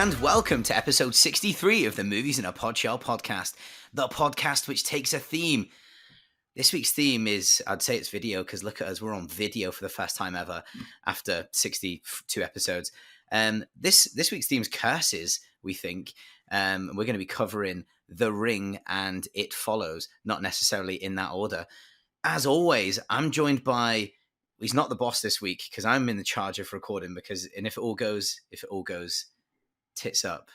and welcome to episode 63 of the Movies in a Podshell podcast, the podcast which takes a theme. This week's theme is, I'd say it's video, because look at us, we're on video for the first time ever after 62 episodes. This week's theme is curses, we think. We're going to be covering The Ring and It Follows, not necessarily in that order. As always, I'm joined by, he's not the boss this week because I'm in the charge of recording, and if it all goes tits up,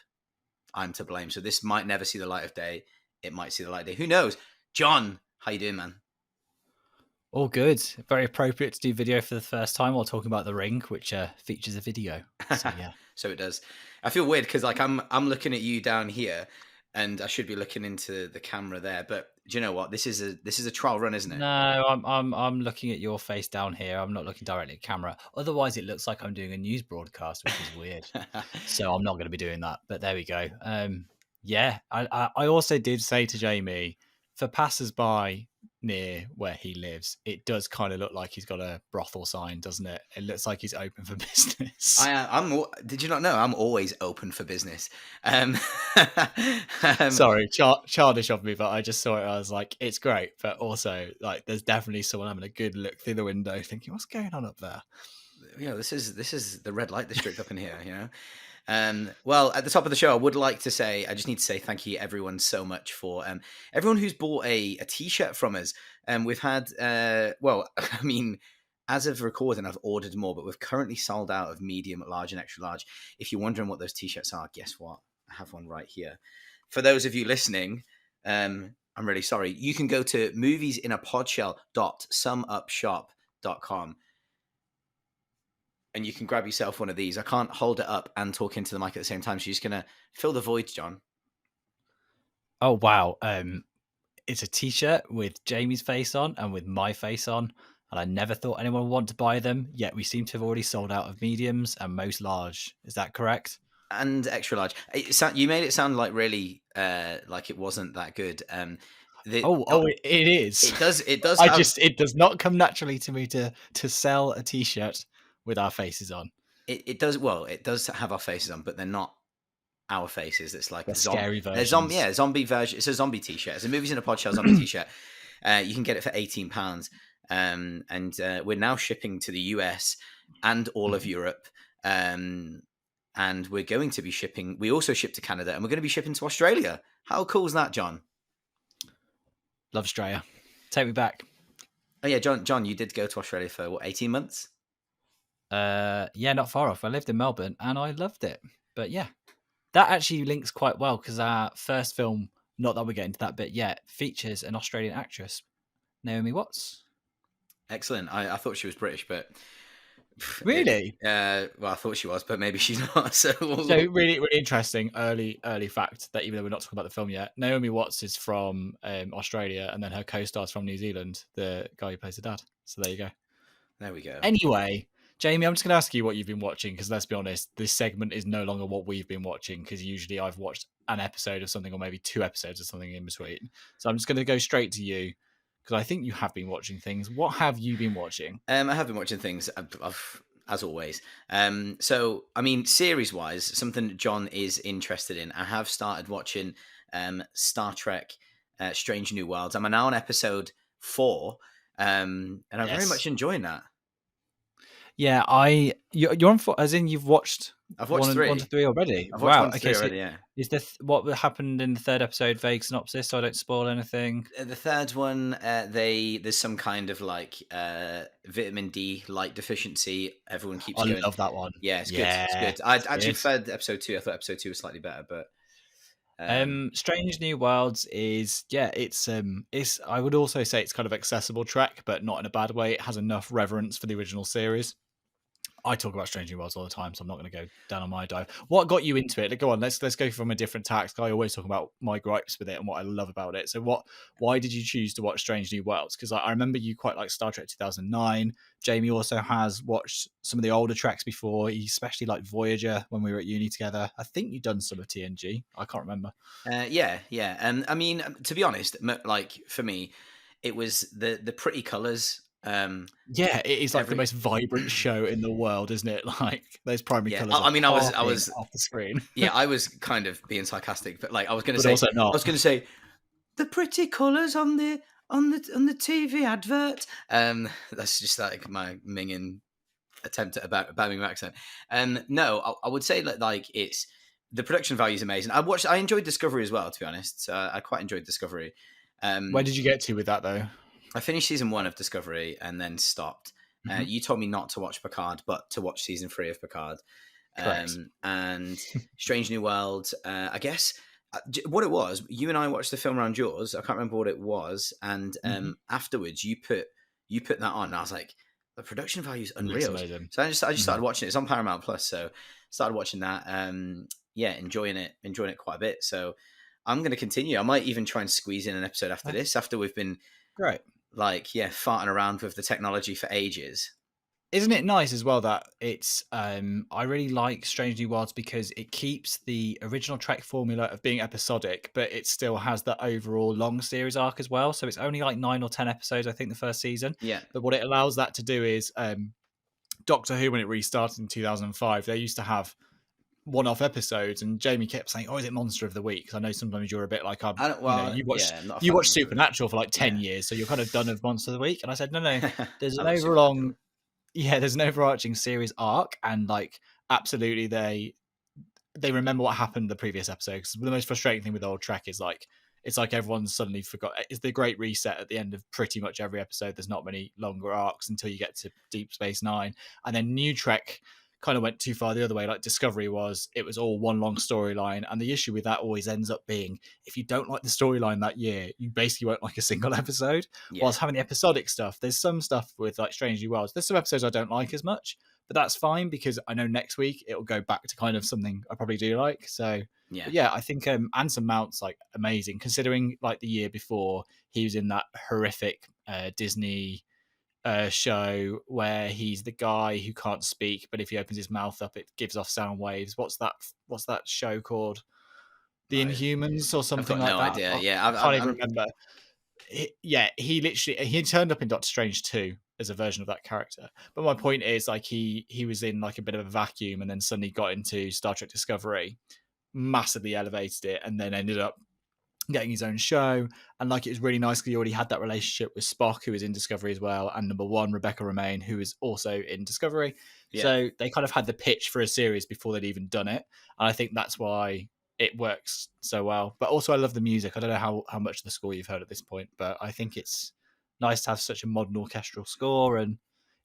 I'm to blame. So this might never see the light of day. It might see the light of day. Who knows? John, how you doing, man? All good. Very appropriate to do video for the first time while talking about The Ring, which features a video. So yeah. So it does. I feel weird because like I'm looking at you down here, and I should be looking into the camera there. But do you know what? This is a trial run, isn't it? No, I'm looking at your face down here. I'm not looking directly at camera. Otherwise, it looks like I'm doing a news broadcast, which is weird. So I'm not going to be doing that. But there we go. Yeah, I also did say to Jamie, for passers-by near where he lives, it does kind of look like he's got a brothel sign, doesn't it? It looks like he's open for business. Did you not know I'm always open for business? Sorry, childish of me, but I just saw it. I was like, it's great, but also like, there's definitely someone having a good look through the window, thinking, what's going on up there? You know, this is the red light district up in here. You know. Well, at the top of the show, I would like to say, I just need to say thank you everyone so much for everyone who's bought a t-shirt from us. We've had, well, I mean, as of recording, I've ordered more, but we've currently sold out of medium, large, and extra large. If you're wondering what those t-shirts are, guess what? I have one right here. For those of you listening, I'm really sorry. You can go to moviesinapodshell.sumupshop.com. and you can grab yourself one of these. I can't hold it up and talk into the mic at the same time, so you're just going to fill the void, John. Oh, wow. It's a t-shirt with Jamie's face on and with my face on, and I never thought anyone would want to buy them, yet we seem to have already sold out of mediums and most large. Is that correct? And extra large. You made it sound like really like it wasn't that good. It is. It does. It does not come naturally to me to sell a t-shirt with our faces on. It does. Well, it does have our faces on, but they're not our faces. It's like a scary version. Zombie version. It's a zombie t-shirt. It's a Movies in a Podshell zombie t-shirt. You can get it for £18. And we're now shipping to the US and all of Europe. And we're going to be shipping. We also ship to Canada, and we're going to be shipping to Australia. How cool is that, John? Love Australia. Take me back. Oh yeah, John, you did go to Australia for what, 18 months? Yeah, not far off. I lived in Melbourne and I loved it. But yeah, that actually links quite well because our first film, not that we're getting to that bit yet, features an Australian actress, Naomi Watts. Excellent. I thought she was British, but really, well, I thought she was, but maybe she's not. So really, really interesting early fact that even though we're not talking about the film yet, Naomi Watts is from Australia, and then her co-star's from New Zealand, the guy who plays the dad. So there you go. There we go. Anyway, Jamie, I'm just going to ask you what you've been watching, because let's be honest, this segment is no longer what we've been watching, because usually I've watched an episode of something or maybe 2 episodes of something in between. So I'm just going to go straight to you, because I think you have been watching things. What have you been watching? I have been watching things, as always. So, I mean, series-wise, something John is interested in. I have started watching Star Trek Strange New Worlds. I'm now on episode 4, and I'm very much enjoying that. Yeah, you're on 4, as in you've watched. I've watched 1 to 3 already. I've watched 1 to 3 already. Yeah. Is what happened in the 3rd episode vague synopsis, so I don't spoil anything? The 3rd one, there's some kind of like vitamin D light deficiency. Everyone keeps going. I love that one. Yeah, it's good. It's good. I actually preferred episode 2. I thought episode 2 was slightly better, but. Strange New Worlds is it's I would also say it's kind of accessible Trek, but not in a bad way. It has enough reverence for the original series. I talk about Strange New Worlds all the time, so I'm not going to go down on my dive. What got you into it? Go on, let's go from a different tack. I always talk about my gripes with it and what I love about it. So why did you choose to watch Strange New Worlds? Because I remember you quite like Star Trek 2009. Jamie also has watched some of the older Treks before. He especially liked Voyager when we were at uni together. I think you've done some of TNG. I can't remember. Yeah. I mean, to be honest, like for me, it was the pretty colours Yeah, it is like the every most vibrant show in the world, isn't it? Like those primary yeah. colours are I mean, I popping was off the screen, yeah, I was kind of being sarcastic, but like but also I not. was gonna say the pretty colours on the TV advert. That's just like my minging attempt at a Birmingham accent. No, I would say that like it's the production value is amazing. I enjoyed Discovery as well, to be honest. So I quite enjoyed Discovery. Where Um, did you get to with that though? I finished season 1 of Discovery and then stopped. Mhm. You told me not to watch Picard, but to watch season 3 of Picard. Correct. And Strange New World. I guess what it was. You and I watched the film around yours. I can't remember what it was. And Mhm. afterwards, you put that on. And I was like, the production value is It looks unreal. amazing. So I just started Mhm. watching it. It's on Paramount Plus, so started watching that. Yeah, enjoying it quite a bit. So I'm going to continue. I might even try and squeeze in an episode after this. After we've been Great. like farting around with the technology for ages. Isn't it nice as well that it's I really like Strange New Worlds because it keeps the original Trek formula of being episodic, but it still has the overall long series arc as well. So it's only like 9 or 10 episodes, I think, the first season. Yeah. But what it allows that to do is Doctor Who, when it restarted in 2005, they used to have one-off episodes, and Jamie kept saying, "Oh, is it Monster of the Week?" Because I know sometimes you're a bit like, I don't. Well, yeah, I'm not a you fan of watched Monster of the Week. Supernatural for like 10 Yeah. years, so you're kind of done with Monster of the Week. And I said, no, no, there's I an love overlong, Supernatural. yeah, there's an overarching series arc, and like absolutely they remember what happened the previous episode. Because the most frustrating thing with old Trek is like it's like everyone's suddenly forgot. It's the great reset at the end of pretty much every episode. There's not many longer arcs until you get to Deep Space Nine, and then New Trek kind of went too far the other way. Like Discovery was, it was all one long storyline, and the issue with that always ends up being if you don't like the storyline that year, you basically won't like a single episode. Yeah. Whilst having the episodic stuff, there's some stuff with like Strange New Worlds. There's some episodes I don't like as much, but that's fine because I know next week it'll go back to kind of something I probably do like. So, Yeah. but yeah, I think Anson Mount's like amazing considering like the year before he was in that horrific Disney show where he's the guy who can't speak, but if he opens his mouth up, it gives off sound waves. What's that? What's that show called? The Inhumans or I've something got like no that. idea. Yeah. I can't even I'm. remember. Yeah, he literally he turned up in Doctor Strange 2 as a version of that character. But my point is like he was in like a bit of a vacuum and then suddenly got into Star Trek Discovery, massively elevated it, and then ended up getting his own show. And like it was really nice because he already had that relationship with Spock, who was in Discovery as well, and number one, Rebecca Romaine, who is also in Discovery. Yeah. So they kind of had the pitch for a series before they'd even done it. And I think that's why it works so well. But also I love the music. I don't know how much of the score you've heard at this point, but I think it's nice to have such a modern orchestral score, and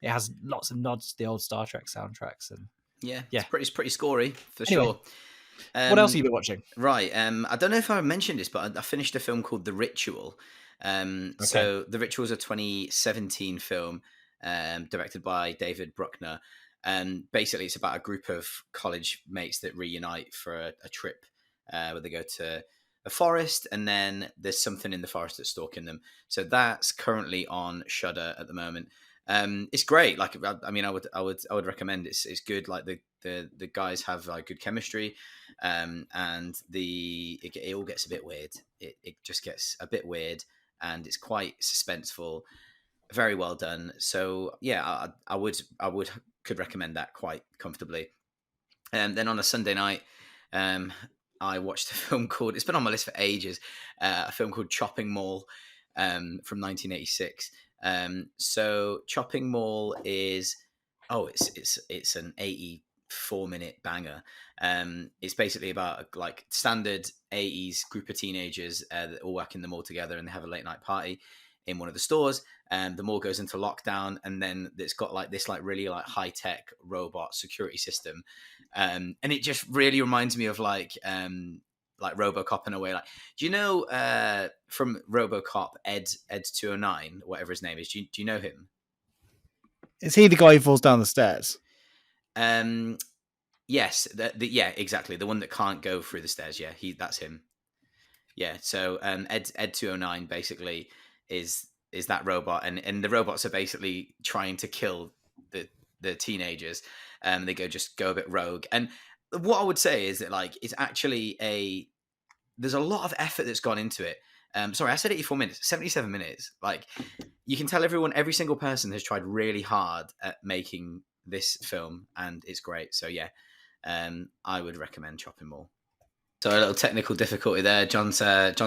it has lots of nods to the old Star Trek soundtracks. And Yeah. yeah. It's pretty scory for Anyway, sure. what else have Um. you been watching? Right. I don't know if I mentioned this, but I finished a film called The Ritual. Okay. So The Ritual is a 2017 film, directed by David Bruckner. Basically, it's about a group of college mates that reunite for a trip where they go to a forest, and then there's something in the forest that's stalking them. So that's currently on Shudder at the moment. It's great. Like, I mean, I would recommend. It's good. Like the guys have like good chemistry, and it all gets a bit weird. It just gets a bit weird, and it's quite suspenseful. Very well done. So yeah, I would could recommend that quite comfortably. And then on a Sunday night, um, I watched a film called. It's been on my list for ages. A film called Chopping Mall, from 1986. So Chopping Mall is it's an 84-minute banger. It's basically about a, like standard 80s group of teenagers that all work in the mall together, and they have a late night party in one of the stores. The mall goes into lockdown, and then it's got like this like really like high tech robot security system, and it just really reminds me of like RoboCop in a way. Like, do you know from RoboCop Ed 209, whatever his name is? Do you know him? Is he the guy who falls down the stairs? Um, yes, yeah, exactly. The one that can't go through the stairs. Yeah, that's him. Yeah. So Ed 209 basically is that robot, and the robots are basically trying to kill the teenagers. They go a bit rogue, and what I would say is that like it's actually there's a lot of effort that's gone into it. Sorry, I said 84 minutes, 77 minutes. Like, you can tell every single person has tried really hard at making this film, and it's great. So yeah, I would recommend Chopping Mall. So a little technical difficulty there. John's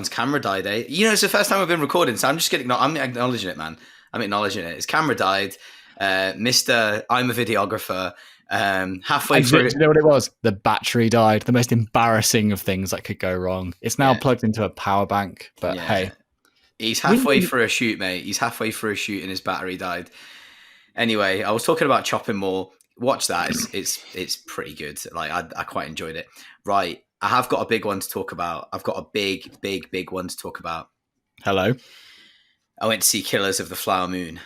camera died. It's the first time we've been recording, so I'm just getting. I'm acknowledging it, man. I'm acknowledging it. His camera died. Mister, I'm a videographer. Halfway through, do you know what it was? The battery died. The most embarrassing of things that could go wrong. It's now plugged into a power bank. But hey, he's halfway through a shoot, mate. He's halfway through a shoot, and his battery died. Anyway, I was talking about Chopping Mall. Watch that. It's pretty good. Like, I quite enjoyed it. Right. I have got a big one to talk about. I've got a big one to talk about. Hello. I went to see Killers of the Flower Moon.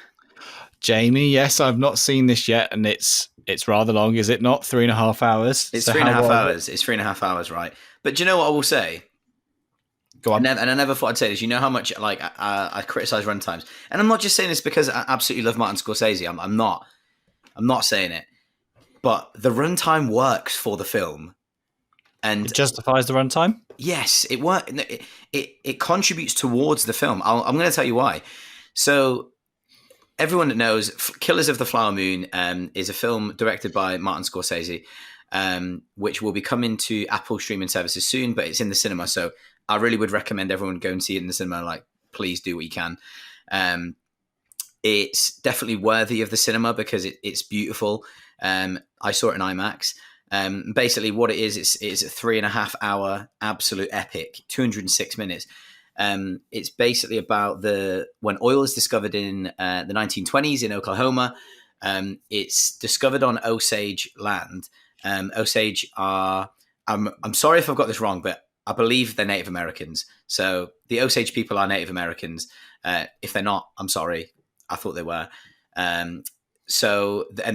Jamie, yes, I've not seen this yet, and it's rather long, is it not? 3.5 hours? It's 3.5 hours. It's 3.5 hours, right? But do you know what I will say? Go on. And I never thought I'd say this. You know how much I criticize runtimes, and I'm not just saying this because I absolutely love Martin Scorsese. I'm not saying it, but the runtime works for the film. And it justifies the runtime? Yes, it works. It contributes towards the film. I'm going to tell you why. So everyone that knows, Killers of the Flower Moon is a film directed by Martin Scorsese, which will be coming to Apple streaming services soon, but it's in the cinema. So I really would recommend everyone go and see it in the cinema. Like, please do what you can. It's definitely worthy of the cinema because it's beautiful. I saw it in IMAX. Basically what it is, it's a 3.5 hour absolute epic, 206 minutes. It's basically about when oil is discovered in the 1920s in Oklahoma. It's discovered on Osage land. Osage are, I'm sorry if I've got this wrong, but I believe they're Native Americans. So the Osage people are Native Americans. If they're not, I'm sorry. I thought they were. And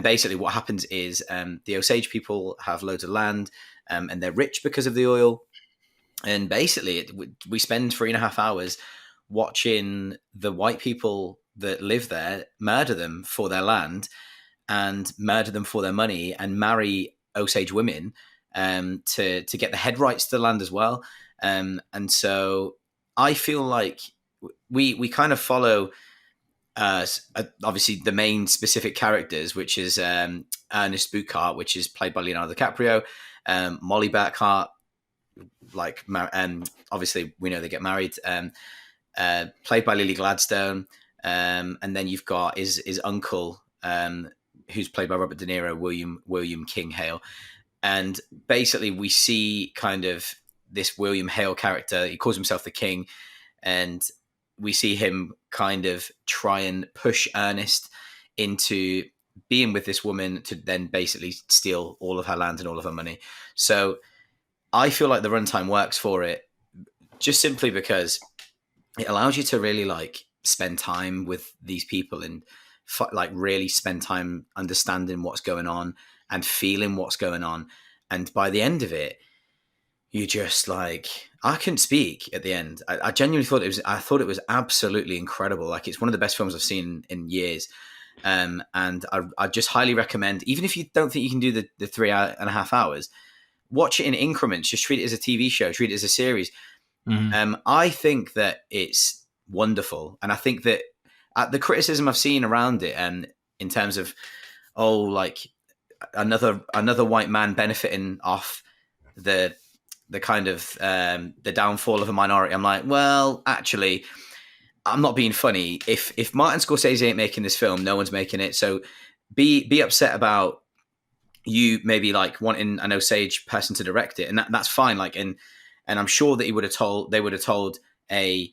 basically what happens is the Osage people have loads of land and they're rich because of the oil. And basically we spend 3.5 hours watching the white people that live there murder them for their land and murder them for their money and marry Osage women to get the head rights to the land as well. And so I feel like we kind of follow obviously the main specific characters, which is Ernest Buckhart, which is played by Leonardo DiCaprio, Molly Burkhart, obviously we know they get married, played by Lily Gladstone, and then you've got his uncle, who's played by Robert De Niro, William King Hale. And basically we see kind of this William Hale character. He calls himself the King, and we see him kind of try and push Ernest into being with this woman to then basically steal all of her land and all of her money. So I feel like the runtime works for it just simply because it allows you to really spend time with these people and really spend time understanding what's going on and feeling what's going on. And by the end of it, you just I couldn't speak at the end. I genuinely thought it was absolutely incredible. Like, it's one of the best films I've seen in years. And I just highly recommend, even if you don't think you can do the 3.5 hours, watch it in increments. Just treat it as a TV show, treat it as a series. Mm-hmm. I think that it's wonderful. And I think that the criticism I've seen around it, in terms of, another white man benefiting off the kind of the downfall of a minority. I'm like, well, actually, I'm not being funny. If Martin Scorsese ain't making this film, no one's making it. So be upset about you maybe wanting an Osage person to direct it, and that's fine. And I'm sure that they would have told a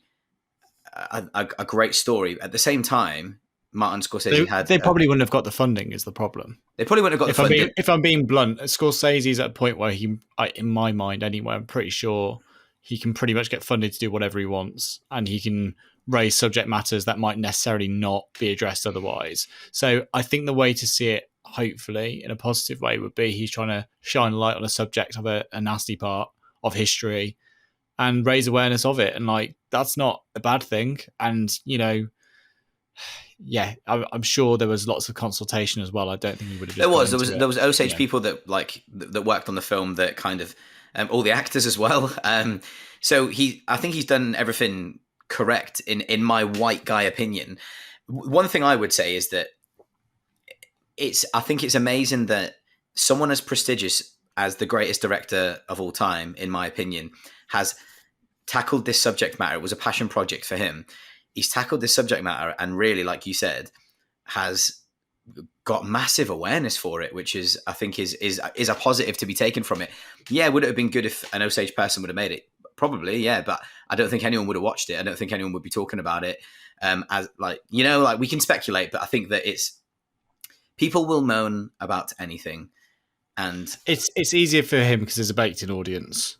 great story. At the same time, Martin Scorsese they probably wouldn't have got the funding, is the problem. They probably wouldn't have got the funding. If I'm being blunt, Scorsese's at a point where in my mind anyway, I'm pretty sure he can pretty much get funded to do whatever he wants, and he can raise subject matters that might necessarily not be addressed otherwise. So I think the way to see it, hopefully in a positive way, would be he's trying to shine a light on a subject of a nasty part of history and raise awareness of it. And that's not a bad thing. And, yeah, I'm sure there was lots of consultation as well. I don't think he would have. There was Osage people that that worked on the film, that kind of all the actors as well. So I think he's done everything correct in my white guy opinion. One thing I would say is that I think it's amazing that someone as prestigious as the greatest director of all time, in my opinion, has tackled this subject matter. It was a passion project for him. He's tackled this subject matter and really, like you said, has got massive awareness for it, which is, I think, is a positive to be taken from it. Yeah, would it have been good if an Osage person would have made it? Probably, yeah, but I don't think anyone would have watched it. I don't think anyone would be talking about it. As like, like we can speculate, but I think that people will moan about anything, and it's easier for him because there's a baked-in audience.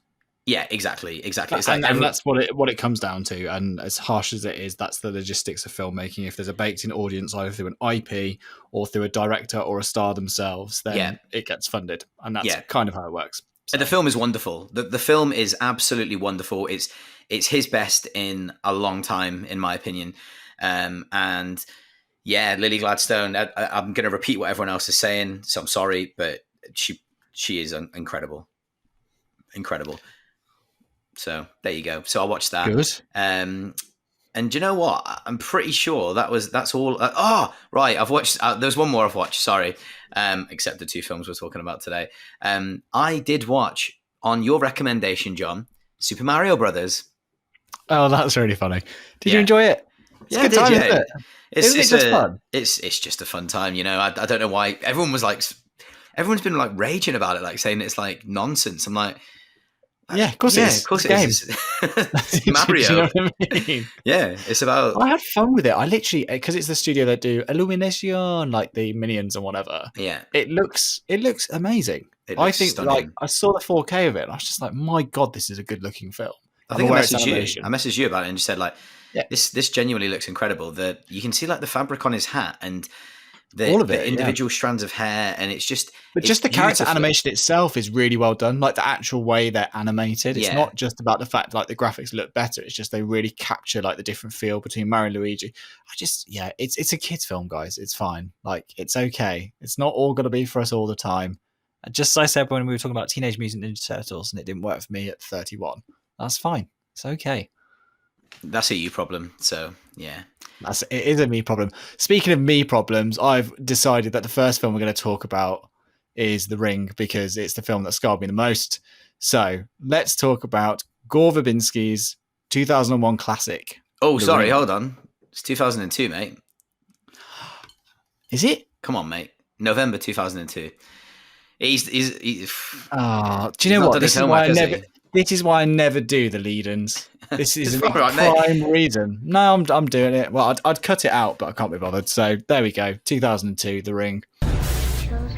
Yeah, exactly. It's like and that's what it comes down to. And as harsh as it is, that's the logistics of filmmaking. If there's a baked-in audience, either through an IP or through a director or a star themselves, then it gets funded, and that's kind of how it works. So. And the film is wonderful. The film is absolutely wonderful. It's his best in a long time, in my opinion. And yeah, Lily Gladstone. I'm going to repeat what everyone else is saying, so I'm sorry, but she is incredible. So there you go. So I watched that. Good. And do you know what? I'm pretty sure that's all. Right. I've watched. There's one more I've watched. Sorry. Except the two films we're talking about today. I did watch, on your recommendation, John, Super Mario Brothers. Oh, that's really funny. Did you enjoy it? It's a good time, isn't it? Isn't it just fun? It's just a fun time. I don't know why everyone's been like raging about it, like saying it's like nonsense. I'm like. Yeah, of course it is. Of course it is. It's Mario. Do you know what I mean? Yeah, it's about. I had fun with it. I literally, because it's the studio that do Illumination, like the Minions and whatever. Yeah, it looks amazing. I think stunning. Like I saw the 4K of it, and I was just like, my God, this is a good looking film. I think I messaged you about it and just said like, this genuinely looks incredible. That you can see like the fabric on his hat and. All of the individual strands of hair, and it's just. But just the character animation itself is really well done. Like the actual way they're animated, it's not just about the fact like the graphics look better. It's just they really capture like the different feel between Mario and Luigi. It's a kids film, guys. It's fine. Like it's okay. It's not all going to be for us all the time. Just as I said when we were talking about Teenage Mutant Ninja Turtles, and it didn't work for me at 31. That's fine. It's okay. That's a you problem. So yeah. It is a me problem. Speaking of me problems, I've decided that the first film we're going to talk about is The Ring because it's the film that scarred me the most. So let's talk about Gore Verbinski's 2001 classic. Oh, sorry, hold on. It's 2002, mate. Is it? Come on, mate. November 2002. He's do you know what? This is why I never do the lead-ins. This is a prime reason. No, I'm doing it. Well, I'd cut it out, but I can't be bothered. So there we go. 2002, The Ring.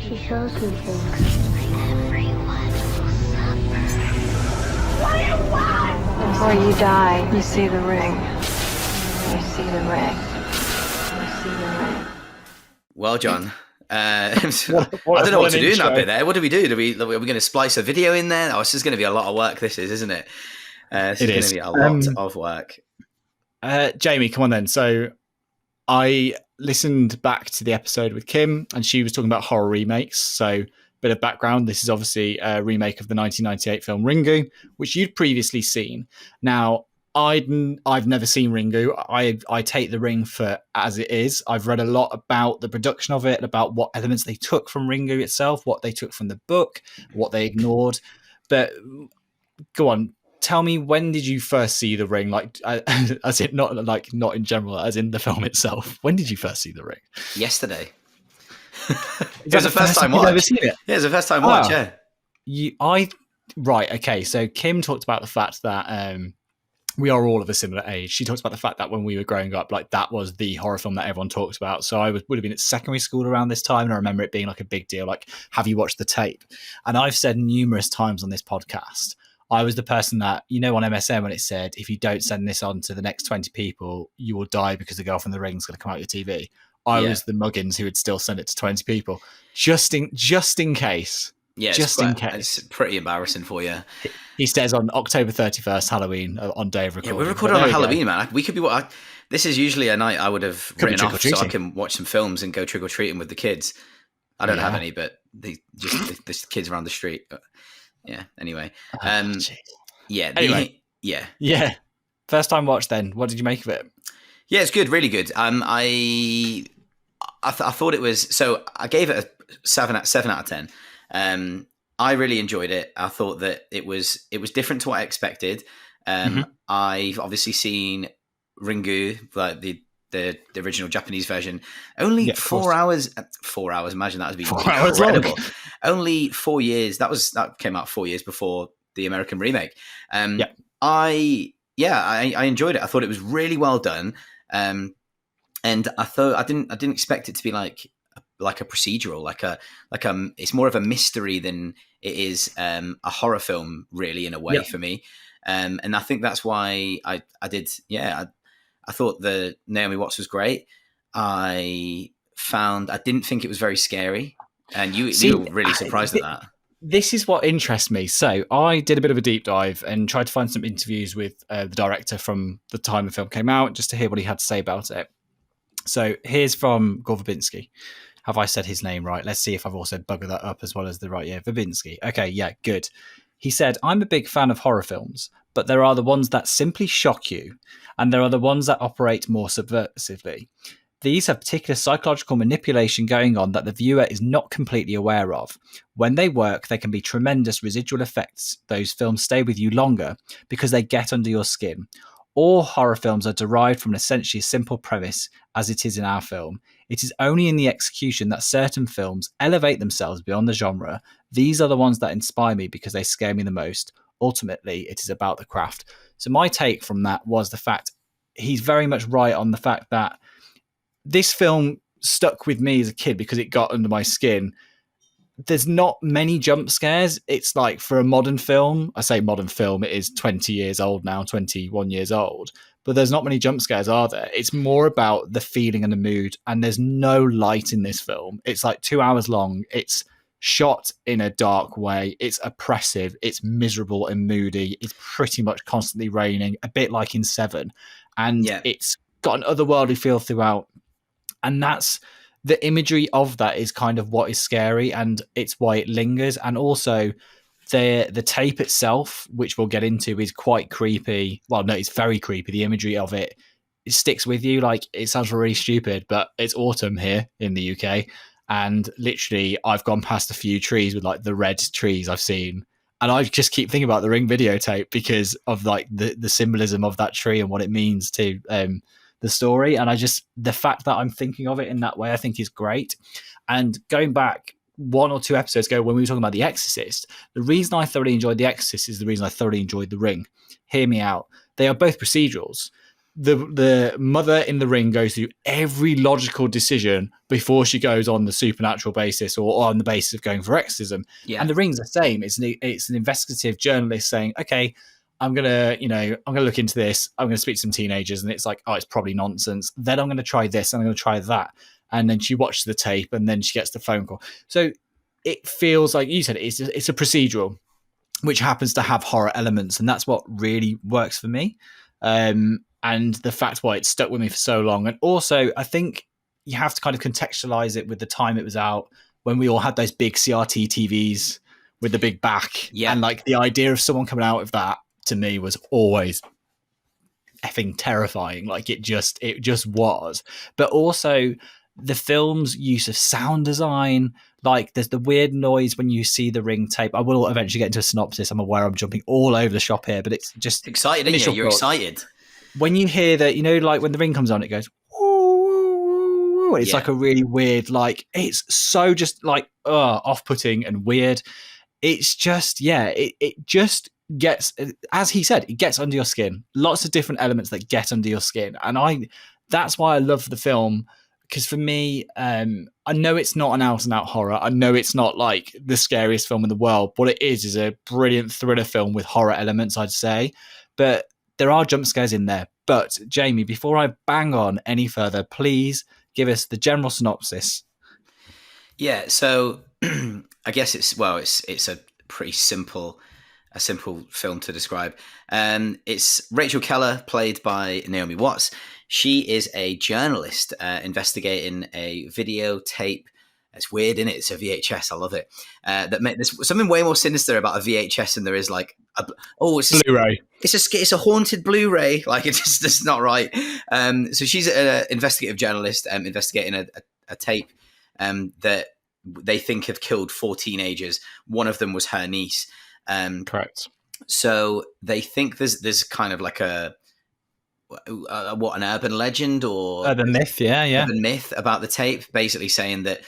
She shows me things. Everyone will suffer. What do you want? Before you die, you see the ring. You see the ring. You see the ring. Well, John. I don't know what to do in that bit there. What do we do? Are we going to splice a video in there? Oh, this is going to be a lot of work. This is, isn't it? This is going to be a lot of work. Jamie, come on then. So I listened back to the episode with Kim, and she was talking about horror remakes. So bit of background. This is obviously a remake of the 1998 film Ringu, which you'd previously seen. Now, I've never seen Ringu. I take The Ring for as it is. I've read a lot about the production of it, about what elements they took from Ringu itself, what they took from the book, what they ignored. But go on, tell me, when did you first see The Ring? Like, as in not in general, as in the film itself. When did you first see The Ring? Yesterday. It was the first time watch. You've ever seen it? Yeah, it was the first time watch. Yeah. Right. Okay. So Kim talked about the fact that. We are all of a similar age. She talks about the fact that when we were growing up, like that was the horror film that everyone talked about. So I would have been at secondary school around this time, and I remember it being like a big deal. Like, have you watched the tape? And I've said numerous times on this podcast, I was the person that, on MSN when it said, if you don't send this on to the next 20 people, you will die because the girl from The Ring is going to come out your TV. I was the muggins who would still send it to 20 people just in case. Yeah, just in case. It's pretty embarrassing for you. He says on October 31st, Halloween, on day of recording. Yeah, we're recording on Halloween, man. We could be. This is usually a night I would have written off so I can watch some films and go trick or treating with the kids. I don't have any, but the kids around the street. But yeah. Anyway. Yeah. First time watch then. What did you make of it? Yeah, it's good, really good. I thought it was, so I gave it a 7 out of 10. I really enjoyed it. I thought that it was different to what I expected. I've obviously seen Ringu, like the original Japanese version, only 4 hours. 4 hours. Imagine that would be 4 hours incredible. long. Only 4 years. That came out 4 years before the American remake. I enjoyed it. I thought it was really well done. And I thought I didn't expect it to be like a procedural, it's more of a mystery than it is a horror film, really, in a way for me. And I think that's why I did. Yeah, I thought the Naomi Watts was great. I didn't think it was very scary, and you were really surprised at that. This is what interests me. So I did a bit of a deep dive and tried to find some interviews with the director from the time the film came out, just to hear what he had to say about it. So here's from Gore Verbinski. Have I said his name right? Let's see if I've also buggered that up as well as the right. Yeah, Verbinski. Okay, yeah, good. He said, I'm a big fan of horror films, but there are the ones that simply shock you, and there are the ones that operate more subversively. These have particular psychological manipulation going on that the viewer is not completely aware of. When they work, they can be tremendous residual effects. Those films stay with you longer because they get under your skin. All horror films are derived from an essentially simple premise, as it is in our film. It is only in the execution that certain films elevate themselves beyond the genre. These are the ones that inspire me because they scare me the most. Ultimately, it is about the craft. So my take from that was the fact he's very much right on the fact that this film stuck with me as a kid because it got under my skin. There's not many jump scares. It's like, for a modern film, I say modern film, it is 20 years old now, 21 years old, but there's not many jump scares, are there? It's more about the feeling and the mood, and there's no light in this film. It's like 2 hours long. It's shot in a dark way. It's oppressive. It's miserable and moody. It's pretty much constantly raining, a bit like in Seven. And it's got an otherworldly feel throughout. And that's the imagery of that is kind of what is scary, and it's why it lingers. And also the tape itself, which we'll get into, is quite creepy. Well, no, it's very creepy. The imagery of it sticks with you. Like, it sounds really stupid, but it's autumn here in the UK, and literally I've gone past a few trees with like the red trees I've seen, and I just keep thinking about the Ring videotape because of like the symbolism of that tree and what it means to the story. And the fact that I'm thinking of it in that way, I think is great. And going back 1 or 2 episodes ago when we were talking about The Exorcist, the reason I thoroughly enjoyed The Exorcist is the reason I thoroughly enjoyed The Ring. Hear me out. They are both procedurals. The mother in The Ring goes through every logical decision before she goes on the supernatural basis or on the basis of going for exorcism. And The Ring's the same. It's an investigative journalist saying, okay, I'm gonna look into this. I'm gonna speak to some teenagers, and it's like, oh, it's probably nonsense. Then I'm gonna try this. I'm gonna try that, and then she watches the tape, and then she gets the phone call. So it feels like you said it's a procedural, which happens to have horror elements, and that's what really works for me. And the fact why it stuck with me for so long, and also I think you have to kind of contextualize it with the time it was out, when we all had those big CRT TVs with the big back, and like the idea of someone coming out of that, to me, was always effing terrifying. Like, it just was. But also the film's use of sound design, like there's the weird noise when you see the Ring tape. I will eventually get into a synopsis. I'm aware I'm jumping all over the shop here, but it's just excited, isn't it? You're excited when you hear that, like when the Ring comes on, it goes woo, it's like a really weird, like, it's so just like off-putting and weird. It's just it just gets, as he said, it gets under your skin. Lots of different elements that get under your skin, and that's why I love the film. Because for me, I know it's not an out-and-out horror. I know it's not like the scariest film in the world. What it is a brilliant thriller film with horror elements, I'd say. But there are jump scares in there. But Jamie, before I bang on any further, please give us the general synopsis. Yeah, so I guess it's a pretty simple film to describe. It's Rachel Keller, played by Naomi Watts. She is a journalist investigating a videotape It's weird, isn't it? It's a VHS. I love it. There's something way more sinister about a VHS than there is like Blu-ray. It's a haunted Blu-ray. Like it's not right. So she's an investigative journalist investigating a tape that they think have killed 4 teenagers. One of them was her niece. Correct. So they think there's kind of like an urban legend or urban myth, urban myth about the tape, basically saying that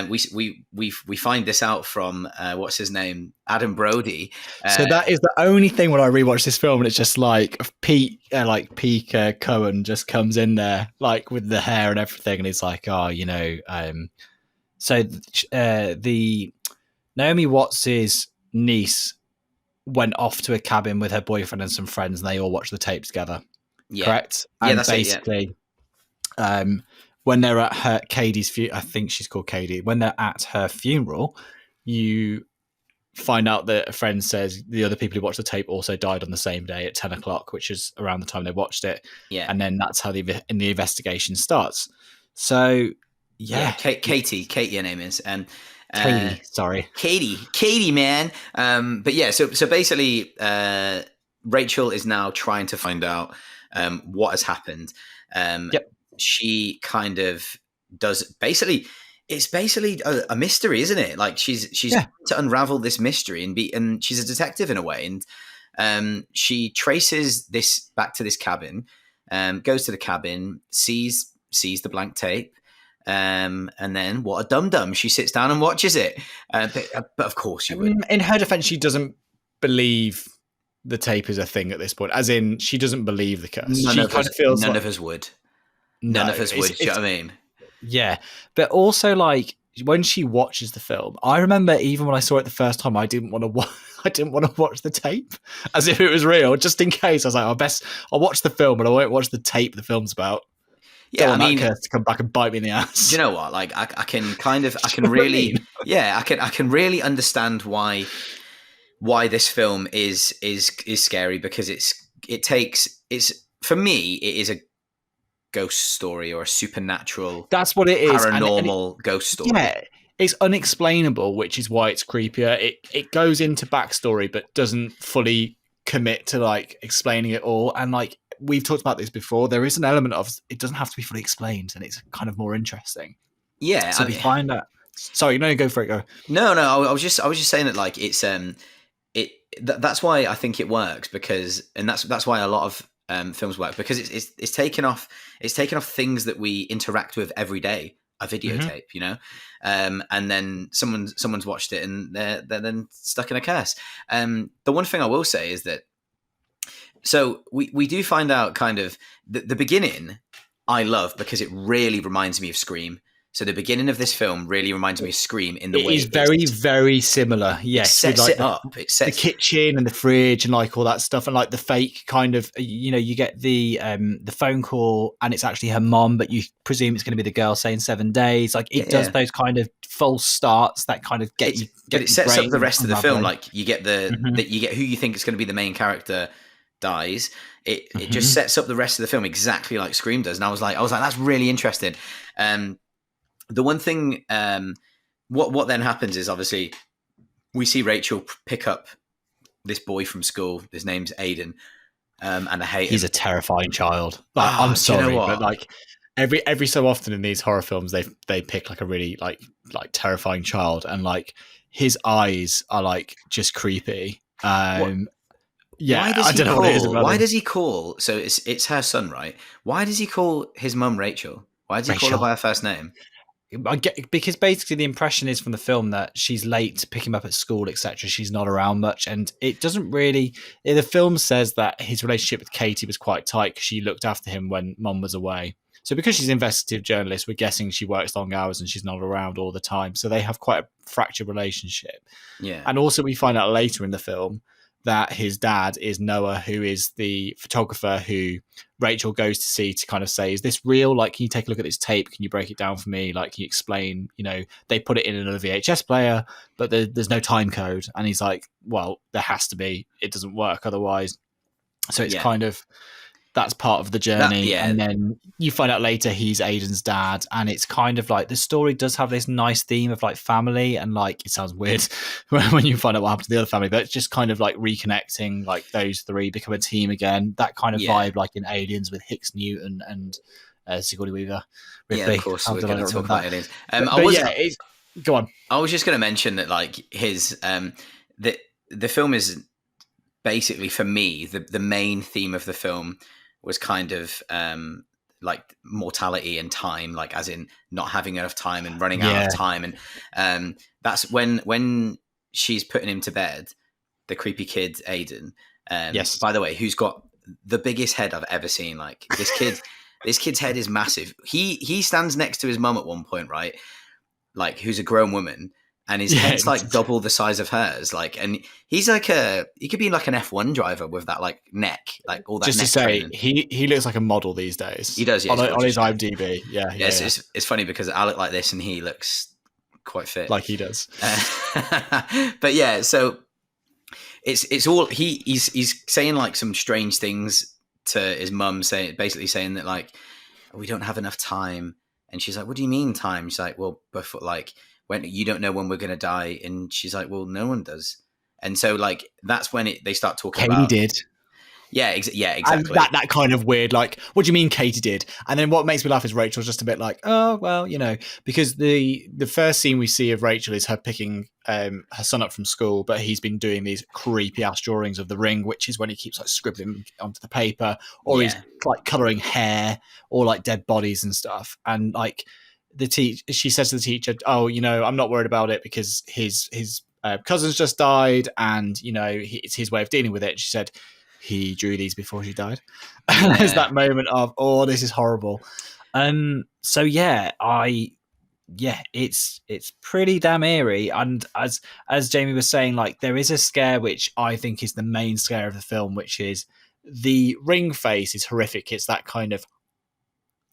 we find this out from what's his name, Adam Brody. So that is the only thing when I rewatch this film, and it's just like Pete Cohen just comes in there like with the hair and everything, and it's like, so the Naomi Watts' niece went off to a cabin with her boyfriend and some friends, and they all watched the tape together. Yeah. Correct? Yeah, and that's basically, when they're at Katie's I think she's called Katie. When they're at her funeral, you find out that a friend says the other people who watched the tape also died on the same day at 10 o'clock, which is around the time they watched it. Yeah. And then that's how the investigation starts. So, yeah. Katie, her name is. Katie, sorry. Katie, man. But yeah, so basically, Rachel is now trying to find out what has happened. Yep. She kind of does basically. It's basically a mystery, isn't it? Like she's trying to unravel this mystery and she's a detective in a way. And she traces this back to this cabin, goes to the cabin, sees the blank tape. And then what a dum-dum, she sits down and watches it. But of course you would. In her defense, she doesn't believe the tape is a thing at this point. As in, she doesn't believe the curse. None of us would. None of us would. Do you know what I mean? Yeah. But also, like, when she watches the film, I remember even when I saw it the first time, I didn't want to watch the tape as if it was real, just in case. I was like, I'll watch the film, but I won't watch the tape the film's about. Yeah, I mean, to come back and bite me in the ass. Do you know what? Like, I can really understand why this film is scary, because it's for me, it is a ghost story or a supernatural. That's what it is. Paranormal ghost story. Yeah, it's unexplainable, which is why it's creepier. It goes into backstory, but doesn't fully commit to like explaining it all. And like we've talked about this before, there is an element of it doesn't have to be fully explained, and it's kind of more interesting. Yeah, so we find that. Sorry, no, go for it. Go. No, I was just saying that like it's that's why I think it works, because that's why a lot of films work, because it's taken off things that we interact with every day, a videotape, you know, and then someone's watched it and they're then stuck in a curse. The one thing I will say is that, so we do find out kind of the beginning I love, because it really reminds me of Scream. So the beginning of this film really reminds me of Scream in the way it is very, very similar. Yes, it sets it up. It sets the kitchen and the fridge and like all that stuff, and like the fake kind of, you know, you get the phone call and it's actually her mom, but you presume it's going to be the girl saying 7 days. Like it does those kind of false starts that kind of get you. But it sets up the rest of the film. Like you get you get who you think is going to be the main character dies. It just sets up the rest of the film exactly like Scream does. And I was like, that's really interesting. The one thing, what then happens is obviously we see Rachel pick up this boy from school. His name's Aiden, and I hate him. He's a terrifying child. Like, I'm sorry, but like every so often in these horror films, they pick like a really like terrifying child, and like his eyes are like just creepy. Yeah, I don't know what it is about him. Why does he call? So it's her son, right? Why does he call his mum Rachel? Why does he call her by her first name? Because basically the impression is from the film that she's late to pick him up at school, etc. She's not around much, and it doesn't really. The film says that his relationship with Katie was quite tight because she looked after him when mum was away. So because she's an investigative journalist, we're guessing she works long hours and she's not around all the time. So they have quite a fractured relationship. Yeah, and also we find out later in the film that his dad is Noah, who is the photographer who Rachel goes to see to kind of say, is this real? Like, can you take a look at this tape? Can you break it down for me? Like, can you explain, you know, they put it in another VHS player, but there's no time code. And he's like, well, there has to be. It doesn't work otherwise. So it's kind of that's part of the journey. And then you find out later he's Aiden's dad, and it's kind of like the story does have this nice theme of like family, and like it sounds weird when you find out what happened to the other family, but it's just kind of like reconnecting, like those three become a team again. That kind of vibe, like in Aliens with Hicks Newton and Sigourney Weaver. Ripley. Yeah, of course, we're going to talk about Aliens. Go on. I was just going to mention that, like, his the film is basically, for me, the main theme of the film was kind of like mortality and time, like as in not having enough time and running out of time, and that's when she's putting him to bed, the creepy kid Aiden. Yes. By the way, who's got the biggest head I've ever seen? Like this kid. This kid's head is massive. He stands next to his mum at one point, right? Like, who's a grown woman, and his head's like double the size of hers. Like, and he's like he could be like an F1 driver with that like neck, like all that. Just neck to say, training. he looks like a model these days. He does, yeah, on his IMDb. Yeah. It's funny because I look like this and he looks quite fit, like he does. But yeah, so it's all he's saying like some strange things to his mum, basically saying that like, we don't have enough time, and she's like, what do you mean time? She's like, well, before, like, when you don't know when we're gonna die, and she's like, well, no one does. And so like that's when they start talking about Katie did. Yeah, exactly. And that kind of weird, like, what do you mean Katie did? And then what makes me laugh is Rachel's just a bit like, oh, well, you know, because the first scene we see of Rachel is her picking her son up from school, but he's been doing these creepy ass drawings of the ring, which is when he keeps like scribbling onto the paper, or he's like colouring hair or like dead bodies and stuff. And like she says to the teacher, oh, you know, I'm not worried about it because his cousin's just died, and, you know, it's his way of dealing with it. She said, he drew these before she died. Yeah. There's that moment of, oh, this is horrible. So yeah, it's pretty damn eerie. And as Jamie was saying, like, there is a scare which I think is the main scare of the film, which is the ring face is horrific. It's that kind of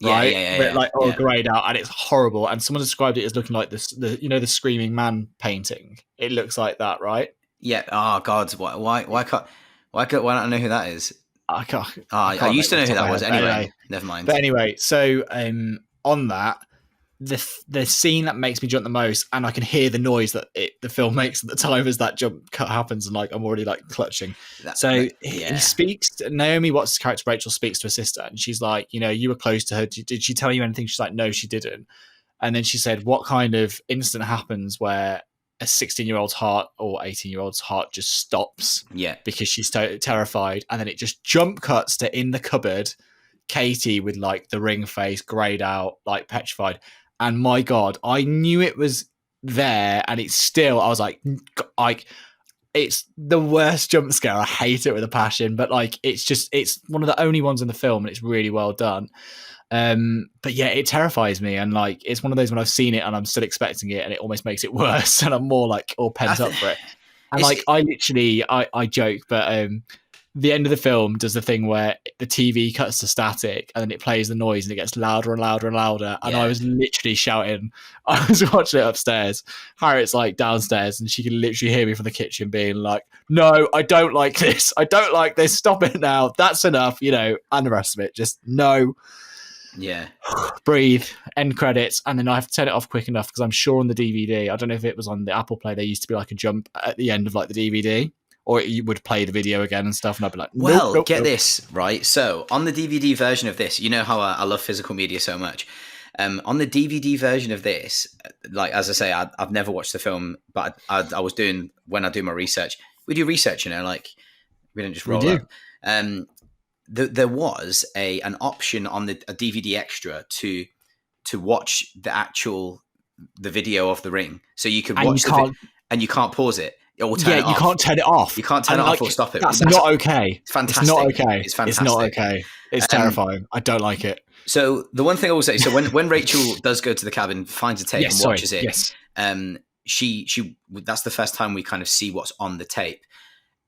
grayed out, and it's horrible. And someone described it as looking like the Screaming Man painting. It looks like that, right? Yeah. Oh God, why can't? Why don't I know who that is? I can't. I used to know who that was. Anyway, never mind. But anyway, so on that, the scene that makes me jump the most, and I can hear the noise that the film makes at the time as that jump cut happens, and like I'm already like clutching. He speaks. Naomi Watts' character Rachel speaks to her sister, and she's like, you know, you were close to her. Did she tell you anything? She's like, no, she didn't. And then she said, what kind of incident happens where a 16-year-old's heart or 18-year-old's heart just stops because she's terrified, and then it just jump cuts to in the cupboard Katie with like the ring face, grayed out, like petrified. And my God, I knew it was there, and it's still, I was like it's the worst jump scare. I hate it with a passion, but like it's one of the only ones in the film, and it's really well done. But yeah, it terrifies me, and like it's one of those when I've seen it and I'm still expecting it, and it almost makes it worse, and I'm more like all pent up for it. And like I joke, but the end of the film does the thing where the TV cuts to static, and then it plays the noise, and it gets louder and louder and louder. And I was literally shouting. I was watching it upstairs. Harriet's like downstairs, and she can literally hear me from the kitchen being like, "No, I don't like this. I don't like this. Stop it now. That's enough." You know, and the rest of it, just no. Yeah. Breathe. End credits, and then I have to turn it off quick enough because I'm sure on the DVD, I don't know if it was on the Apple Play, there used to be like a jump at the end of like the DVD, or you would play the video again and stuff, and I'd be like, nope, get this, right? So on the DVD version of this, you know how I love physical media so much. On the DVD version of this, like, as I say, I've never watched the film, but I was doing, when I do my research, we do research, you know, like we don't just roll up. There was an option on a DVD extra to watch the video of the ring, so you could watch and you can't pause it or turn it off. You can't turn it off. You can't turn it off or stop it. That's not okay. It's fantastic. It's not okay. It's fantastic. It's not okay. It's terrifying. I don't like it. So the one thing I will say, so when Rachel does go to the cabin, finds a tape and watches it, she that's the first time we kind of see what's on the tape,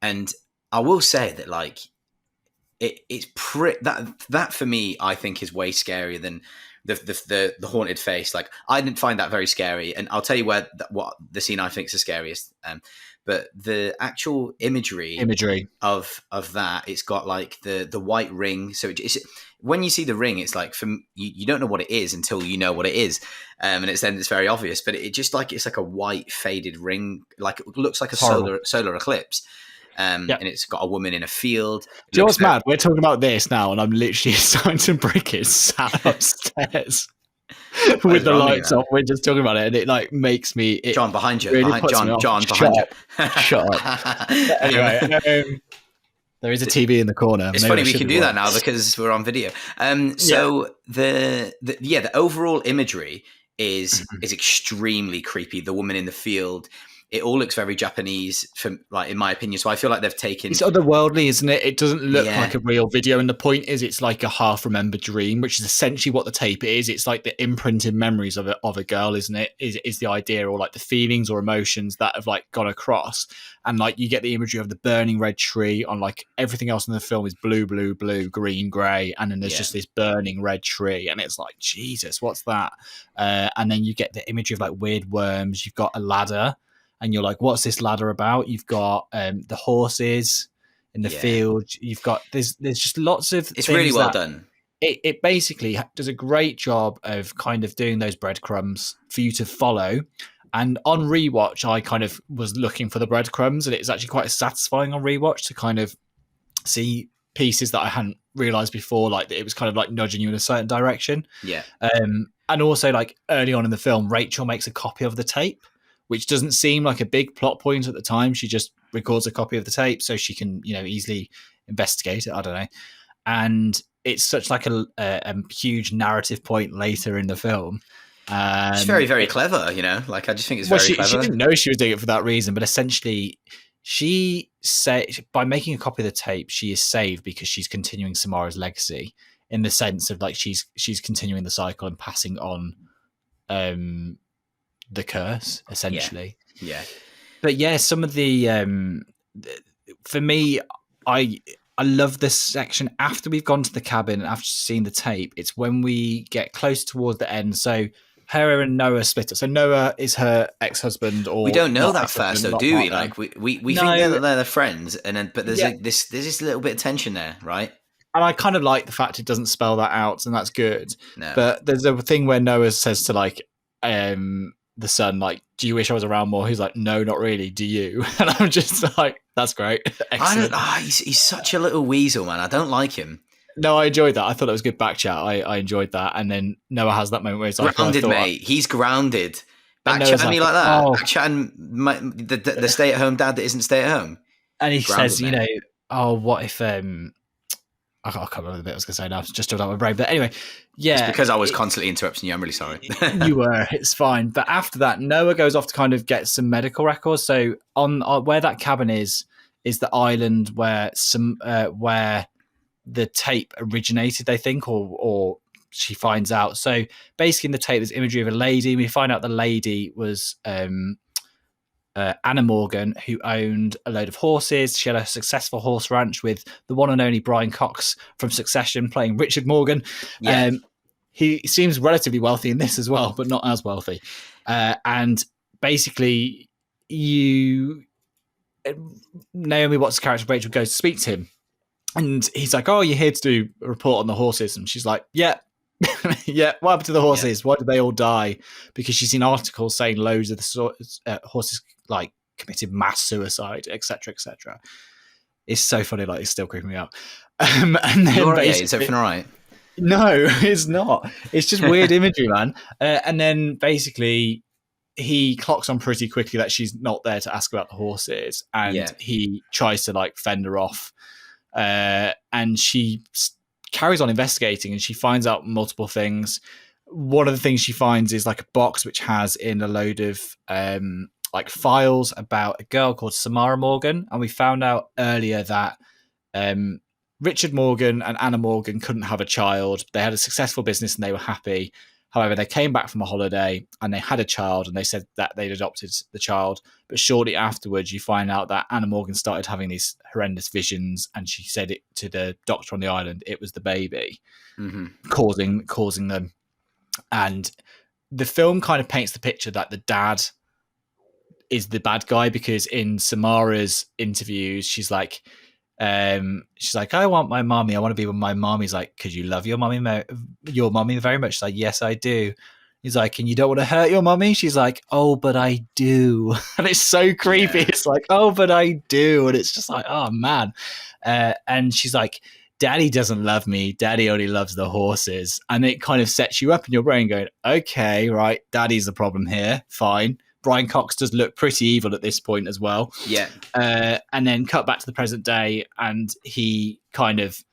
and I will say that like. It's that for me, I think, is way scarier than the haunted face. Like, I didn't find that very scary, and I'll tell you what the scene I think is the scariest. but the actual imagery of that, it's got like the white ring. So it's when you see the ring, it's like you don't know what it is until you know what it is, and it's very obvious. But it's like a white faded ring, like it looks like a solar eclipse. And it's got a woman in a field. Do you know what's mad? We're talking about this now, and I'm literally starting to brick it sat upstairs with the lights off. We're just talking about it, and it like makes me. John, behind you. Really John, behind you. Shut up. Anyway, there is a TV in the corner. It's funny we can do that now because we're on video. So the overall imagery is extremely creepy. The woman in the field. It all looks very Japanese, in my opinion. So I feel like they've taken. It's otherworldly, isn't it? It doesn't look like a real video. And the point is, it's like a half-remembered dream, which is essentially what the tape is. It's like the imprinted memories of a girl, isn't it? Is the idea, or like the feelings or emotions that have like gone across. And like you get the imagery of the burning red tree on like everything else in the film is blue, blue, blue, green, grey, and then there's just this burning red tree, and it's like Jesus, what's that? And then you get the imagery of like weird worms. You've got a ladder. And you're like, what's this ladder about? You've got the horses in the field. You've got there's just lots of. It's really well done. It basically does a great job of kind of doing those breadcrumbs for you to follow. And on rewatch, I kind of was looking for the breadcrumbs, and it's actually quite satisfying on rewatch to kind of see pieces that I hadn't realized before. Like it was kind of like nudging you in a certain direction. Yeah. And also, like early on in the film, Rachel makes a copy of the tape, which doesn't seem like a big plot point at the time. She just records a copy of the tape so she can, easily investigate it. I don't know. And it's such like a huge narrative point later in the film. It's very, very clever, Like, I just think it's very clever. She didn't know she was doing it for that reason, but essentially she said by making a copy of the tape, she is saved because she's continuing Samara's legacy in the sense of like she's continuing the cycle and passing on the curse, essentially. Yeah. But yeah, some of the for me, I love this section after we've gone to the cabin and after seeing the tape. It's when we get close towards the end. So her and Noah split up. So Noah is her ex-husband, or we don't know that first, though, do we? Like we think that they're friends, and then but there's this little bit of tension there, right? And I kind of like the fact it doesn't spell that out, and that's good. No. But there's a thing where Noah says to like the son, like, do you wish I was around more? He's like, no, not really. Do you? And I'm just like, that's great. Excellent. He's such a little weasel, man. I don't like him. No, I enjoyed that. I thought it was good back chat. I enjoyed that. And then Noah has that moment where he's like, grounded, mate. He's grounded. Back chatting me like that. Oh. Back chatting the stay-at-home dad that isn't stay-at-home. And he says, what if I can't remember the bit I was going to say now. It's just out my brain. But anyway, yeah. It's because I was constantly interrupting you. I'm really sorry. You were. It's fine. But after that, Noah goes off to kind of get some medical records. So on where that cabin is the island where where the tape originated, they think, or she finds out. So basically in the tape, there's imagery of a lady. We find out the lady was Anna Morgan, who owned a load of horses. She had a successful horse ranch with the one and only Brian Cox from Succession playing Richard Morgan. Yeah. He seems relatively wealthy in this as well, but not as wealthy. And basically, Naomi Watts' character Rachel goes to speak to him, and he's like, "Oh, you're here to do a report on the horses?" And she's like, "Yeah." Yeah, what happened to the horses? Why did they all die? Because she's seen articles saying loads of the horses like committed mass suicide, etc., etc. It's so funny, like it's still creeping me out. And then is everything all right? No, it's not. It's just weird imagery, man. And then basically he clocks on pretty quickly that she's not there to ask about the horses, and he tries to like fend her off, and she carries on investigating, and she finds out multiple things. One of the things she finds is like a box which has in a load of like files about a girl called Samara Morgan, and we found out earlier that Richard Morgan and Anna Morgan couldn't have a child. They had a successful business and they were happy. However, they came back from a holiday and they had a child, and they said that they'd adopted the child. But shortly afterwards, you find out that Anna Morgan started having these horrendous visions, and she said it to the doctor on the island. It was the baby causing them. And the film kind of paints the picture that the dad is the bad guy, because in Samara's interviews, she's like, I want my mommy. I want to be with my mom. He's like, because you love your mommy very much. She's like, yes, I do. He's like, and you don't want to hurt your mommy? She's like, oh, but I do. And it's so creepy. Yeah. It's like, oh, but I do. And it's just like, oh, man. And she's like, Daddy doesn't love me. Daddy only loves the horses. And it kind of sets you up in your brain going, okay, right, Daddy's the problem here. Fine. Brian Cox does look pretty evil at this point as well. Yeah. And then cut back to the present day, and he kind of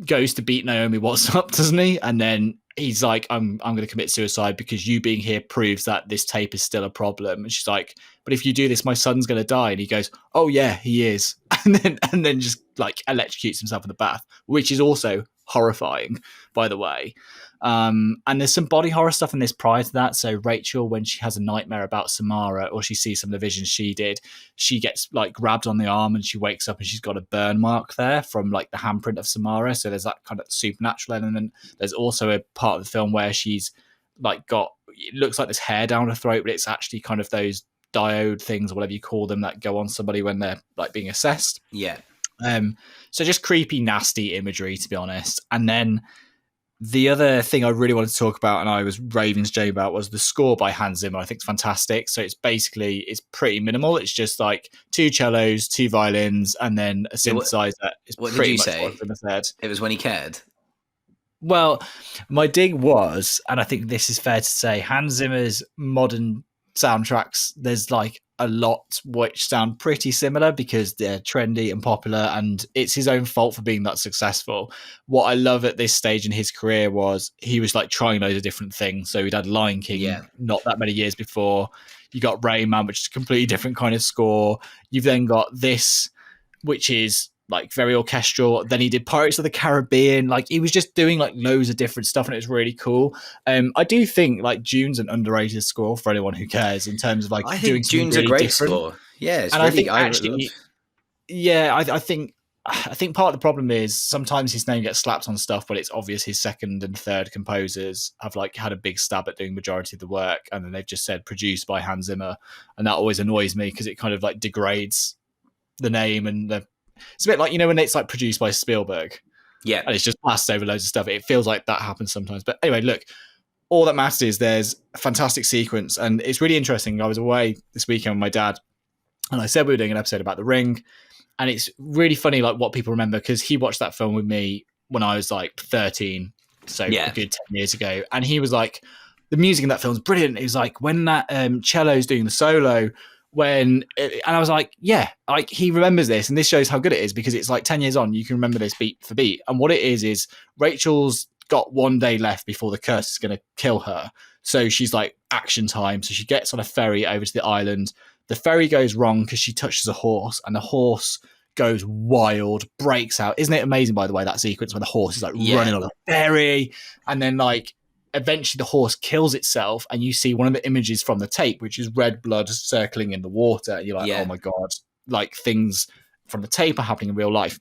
goes to beat Naomi what's up, doesn't he? And then he's like, I'm going to commit suicide because you being here proves that this tape is still a problem. And she's like, but if you do this, my son's going to die. And he goes, oh yeah, he is. And then just like electrocutes himself in the bath, which is also horrifying, by the way. And there's some body horror stuff in this prior to that. So Rachel, when she has a nightmare about Samara, or she sees some of the visions she did, she gets like grabbed on the arm and she wakes up and she's got a burn mark there from like the handprint of Samara. So there's that kind of supernatural element. There's also a part of the film where she's like it looks like this hair down her throat, but it's actually kind of those diode things or whatever you call them that go on somebody when they're like being assessed. Yeah. So just creepy, nasty imagery, to be honest. And then the other thing I really wanted to talk about, and I was raving to Jay about, was the score by Hans Zimmer. I think it's fantastic. So it's pretty minimal. It's just like 2 cellos, 2 violins, and then a synthesizer. What did you say? Said. It was When He Cared. Well, my dig was, and I think this is fair to say, Hans Zimmer's modern soundtracks, there's like a lot which sound pretty similar because they're trendy and popular, and it's his own fault for being that successful. What I love at this stage in his career was he was like trying loads of different things. So he'd had Lion King not that many years before. You got Rain Man, which is a completely different kind of score. You've then got this, which is like very orchestral. Then he did Pirates of the Caribbean. Like he was just doing like loads of different stuff, and it was really cool. I do think like June's an underrated score for anyone who cares in terms of like I doing think June's really a great different. score. Yeah, it's and really, I think actually, I think part of the problem is sometimes his name gets slapped on stuff, but it's obvious his second and third composers have like had a big stab at doing majority of the work, and then they've just said produced by Hans Zimmer, and that always annoys me because it kind of like degrades the name. And it's a bit like, you know, when it's like produced by Spielberg, and it's just passed over loads of stuff. It feels like that happens sometimes. But anyway, look, all that matters is there's a fantastic sequence, and it's really interesting. I was away this weekend with my dad, and I said we were doing an episode about The Ring. And it's really funny, like what people remember, because he watched that film with me when I was like 13, so a good 10 years ago. And he was like, the music in that film is brilliant. He was like, when that cello's doing the solo, and I was like, yeah, like he remembers this. And this shows how good it is, because it's like 10 years on, you can remember this beat for beat. And what it is Rachel's got one day left before the curse is going to kill her. So she's like, action time. So she gets on a ferry over to the island. The ferry goes wrong because she touches a horse, and the horse goes wild, breaks out. Isn't it amazing, by the way, that sequence when the horse is like running on a ferry, and then like eventually the horse kills itself, and you see one of the images from the tape, which is red blood circling in the water. And you're like, oh my God, like things from the tape are happening in real life.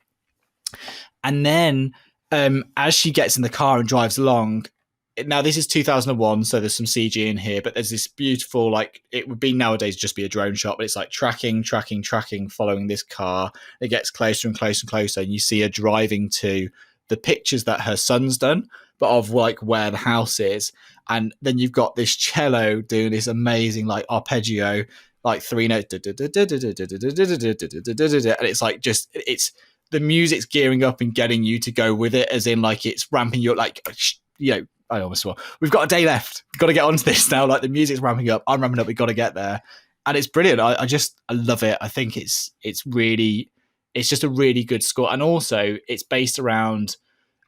And then as she gets in the car and drives along, now this is 2001, so there's some CG in here, but there's this beautiful, like it would be nowadays just be a drone shot, but it's like tracking, following this car. It gets closer and closer and closer, and you see her driving to the pictures that her son's done, but of like where the house is. And then you've got this cello doing this amazing like arpeggio, like 3 notes, and it's like just it's the music's gearing up and getting you to go with it, as in like it's ramping you up, like, you know, I almost swore. We've got a day left. We've got to get onto this now. Like the music's ramping up. I'm ramping up. We've got to get there. And it's brilliant. I love it. I think it's just a really good score. And also it's based around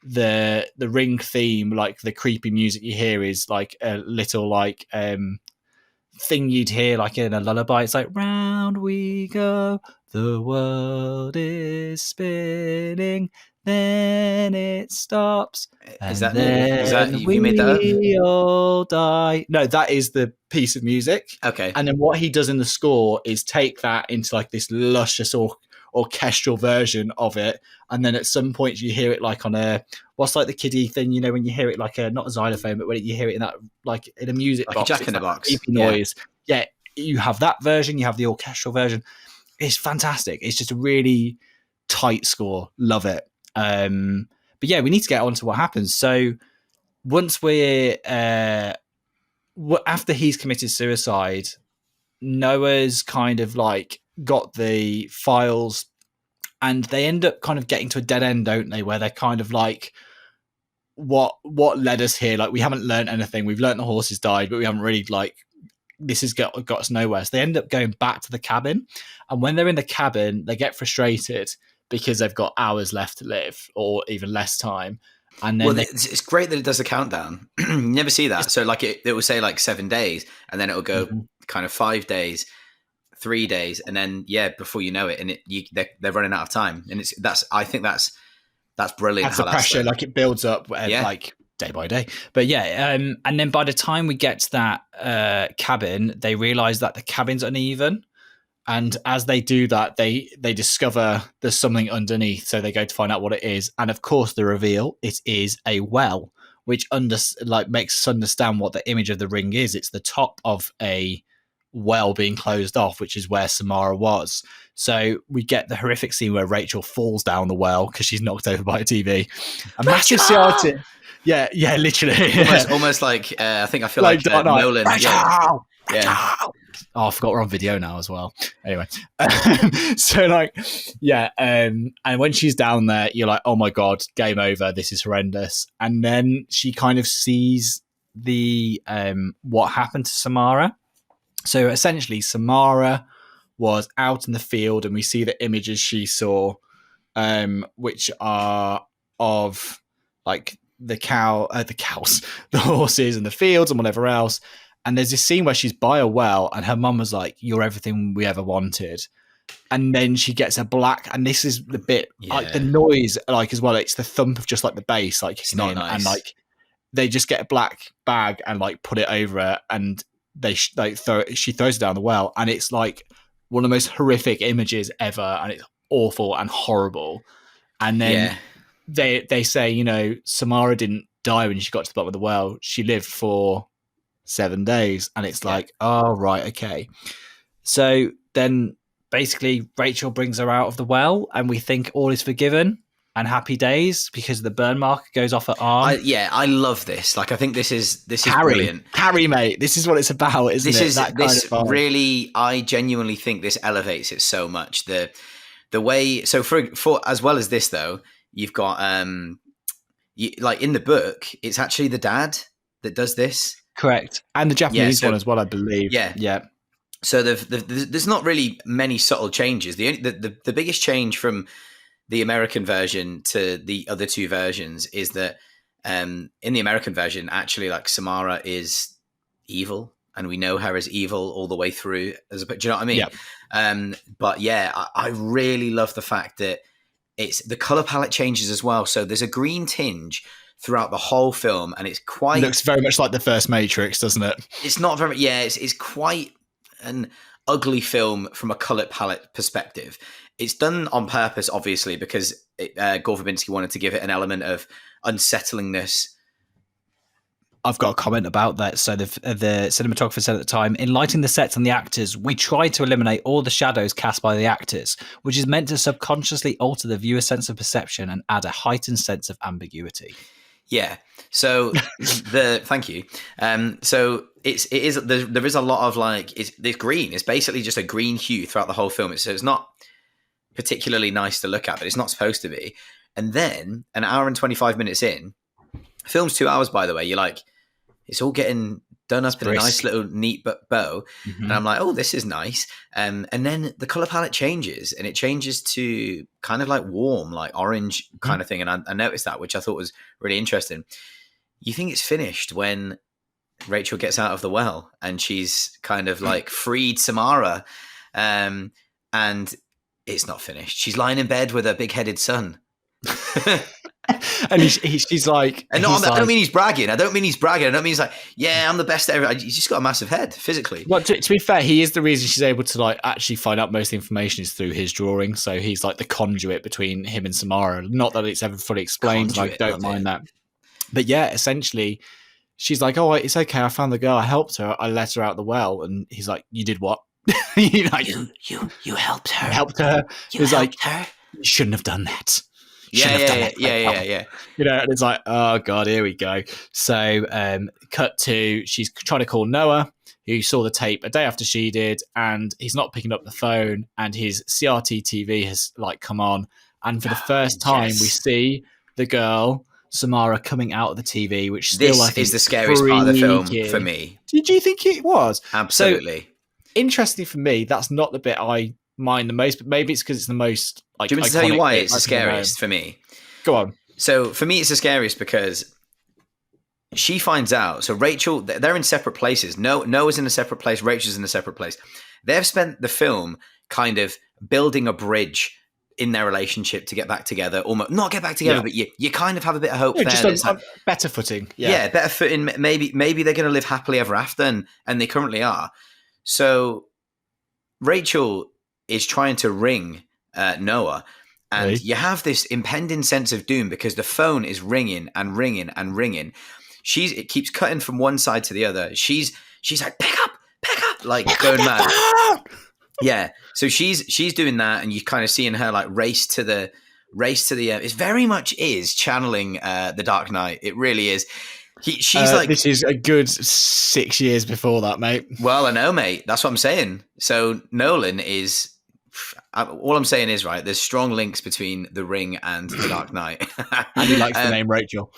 the Ring theme. Like the creepy music you hear is like a little like thing you'd hear like in a lullaby. It's like, round we go, the world is spinning, then it stops. Is that you made that up? We all die. No, that is the piece of music. Okay. And then what he does in the score is take that into like this luscious orchestral version of it, and then at some point you hear it like on a what's like the kiddie thing, you know, when you hear it like a not a xylophone, but when you hear it in that like in a music like box, a Jack in the Box noise. Yeah, you have that version, you have the orchestral version. It's fantastic. It's just a really tight score. Love it. But yeah, we need to get on to what happens. So once we're after he's committed suicide, Noah's kind of like got the files, and they end up kind of getting to a dead end, don't they? Where they're kind of like, what led us here? Like, we haven't learned anything. We've learned the horses died, but we haven't really, like, this has got us nowhere. So they end up going back to the cabin, and when they're in the cabin, they get frustrated because they've got hours left to live, or even less time. And then it's great that it does the countdown. You never see that. So like it will say like 7 days, and then it will go kind of 5 days, 3 days, and then before you know it, and they're running out of time. And I think that's brilliant. That's the pressure, like it builds up like day by day. But and then by the time we get to that cabin, they realize that the cabin's uneven. And as they do that, they discover there's something underneath. So they go to find out what it is. And of course, the reveal, it is a well, which makes us understand what the image of the ring is. It's the top of a well being closed off, which is where Samara was. So we get the horrific scene where Rachel falls down the well because she's knocked over by a TV. A massive CRT. Yeah, literally. Almost like, I feel like Nolan. Rachel! Yeah. Oh, I forgot we're on video now as well. Anyway, and when she's down there, you're like, oh my God, game over. This is horrendous. And then she kind of sees the what happened to Samara. So essentially, Samara was out in the field, and we see the images she saw, which are of like the cows, the horses, and the fields, and whatever else. And there's this scene where she's by a well, and her mum was like, "You're everything we ever wanted." And then she gets a black, and this is the bit like the noise, like as well. It's the thump of just like the bass, like it's not nice. And like they just get a black bag and like put it over her, and she throws it down the well, and it's like one of the most horrific images ever, and it's awful and horrible. And then they say, Samara didn't die when she got to the bottom of the well; she lived for 7 days. And it's like, oh right, okay. So then basically Rachel brings her out of the well, and we think all is forgiven and happy days because the burn mark goes off her arm. I love this. Like, I think this is brilliant. Harry, mate, this is what it's about, isn't it? Really, I genuinely think this elevates it so much. The way, so for as well as this though, you've got like in the book, it's actually the dad that does this. Correct. And the Japanese one as well, I believe. Yeah. So there's not really many subtle changes. The biggest change from the American version to the other two versions is that in the American version, actually, like, Samara is evil, and we know her as evil all the way through. Do you know what I mean? Yeah. But yeah, I really love the fact that the color palette changes as well. So there's a green tinge throughout the whole film, and it looks very much like the first Matrix, doesn't it? It's not very, it's quite an ugly film from a color palette perspective. It's done on purpose, obviously, because Gore Verbinski wanted to give it an element of unsettlingness. I've got a comment about that. So the cinematographer said at the time, in lighting the sets and the actors, we tried to eliminate all the shadows cast by the actors, which is meant to subconsciously alter the viewer's sense of perception and add a heightened sense of ambiguity. Yeah. So thank you. So there is a lot of like, it's green. It's basically just a green hue throughout the whole film. So it's not particularly nice to look at, but it's not supposed to be. And then an hour and 25 minutes in, film's 2 hours, by the way, you're like, it's all getting done up in a nice little neat bow. Mm-hmm. And I'm like, oh, this is nice. And then the color palette changes, and it changes to kind of like warm, like orange kind of thing. And I noticed that, which I thought was really interesting. You think it's finished when Rachel gets out of the well and she's kind of like freed Samara. And it's not finished. She's lying in bed with her big-headed son. And she's like, and I don't mean he's bragging. I don't mean he's like, yeah, I'm the best ever. He's just got a massive head physically. Well, to be fair, he is the reason she's able to like actually find out most of the information is through his drawing. So he's like the conduit between him and Samara. Not that it's ever fully explained. I don't mind that. But yeah, essentially, she's like, "Oh, it's okay. I found the girl. I helped her. I let her out the well." And he's like, "You did what?" You like, you helped her. helped her. You He's like, helped her. "You shouldn't have done that." Yeah. You know, and it's like, oh god, here we go. So, cut to she's trying to call Noah, who saw the tape a day after she did, and he's not picking up the phone, and his CRT TV has like come on, and for the first time we see the girl Samara coming out of the TV, which still This is the scariest part of the film for me. Did you think it was? Absolutely. So, interestingly for me, that's not the bit I mind the most, but maybe it's because it's the most like. Do you want me to tell you why it's the I scariest for me? Go on. So for me, it's the scariest because she finds out. So Rachel, they're in separate places. Noah's in a separate place. Rachel's in a separate place. They've spent the film kind of building a bridge in their relationship to get back together. Almost not get back together, but you kind of have a bit of hope there. Just on better footing. Yeah, better footing. Maybe they're going to live happily ever after, and they currently are. So Rachel is trying to ring Noah. And you have this impending sense of doom because the phone is ringing and ringing and ringing. It keeps cutting from one side to the other. She's like, pick up, like going mad. Yeah. So she's doing that, and you kind of seeing her like race to the. It very much is channeling the Dark Knight. It really is. She's like, this is a good 6 years before that, mate. Well, I know, mate. That's what I'm saying. So Nolan is. All I'm saying is, right, there's strong links between The Ring and The Dark Knight. And he likes the name Rachel.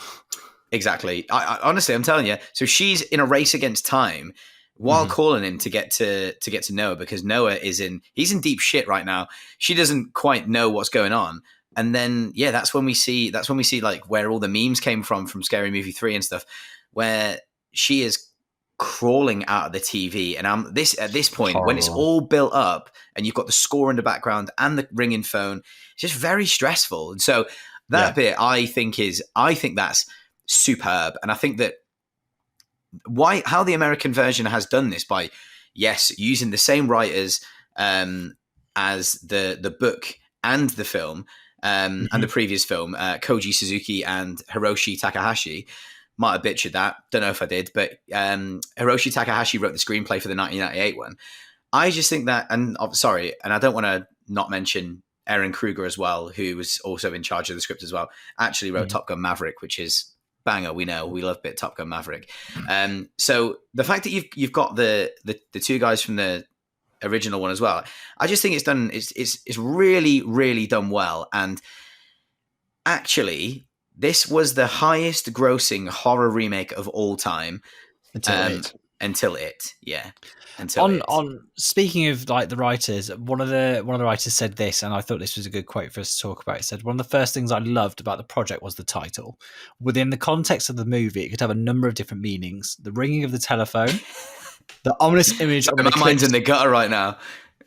Exactly. I honestly, I'm telling you. So she's in a race against time while calling him to get to Noah, because Noah he's in deep shit right now. She doesn't quite know what's going on. And then, yeah, that's when we see like where all the memes came from Scary Movie 3 and stuff, where she is crawling out of the TV, and at this point, horrible. When it's all built up and you've got the score in the background and the ringing phone, it's just very stressful. And so that bit I think that's superb. And I think that how the American version has done this by using the same writers as the book and the film and the previous film, Koji Suzuki and Hiroshi Takahashi. Might have butchered that. Don't know if I did, but Hiroshi Takahashi wrote the screenplay for the 1998 one. I just think that, and sorry, and I don't want to not mention Aaron Kruger as well, who was also in charge of the script as well. Actually wrote Top Gun Maverick, which is banger. We know we love bit Top Gun Maverick. So the fact that you've got the two guys from the original one as well, I just think it's done. It's really, really done well. And actually, this was the highest grossing horror remake of all time. Until it. On speaking of like the writers, one of the writers said this, and I thought this was a good quote for us to talk about. It said, "One of the first things I loved about the project was the title. Within the context of the movie, it could have a number of different meanings. The ringing of the telephone, the ominous image of an eclipse." My mind's in the gutter right now.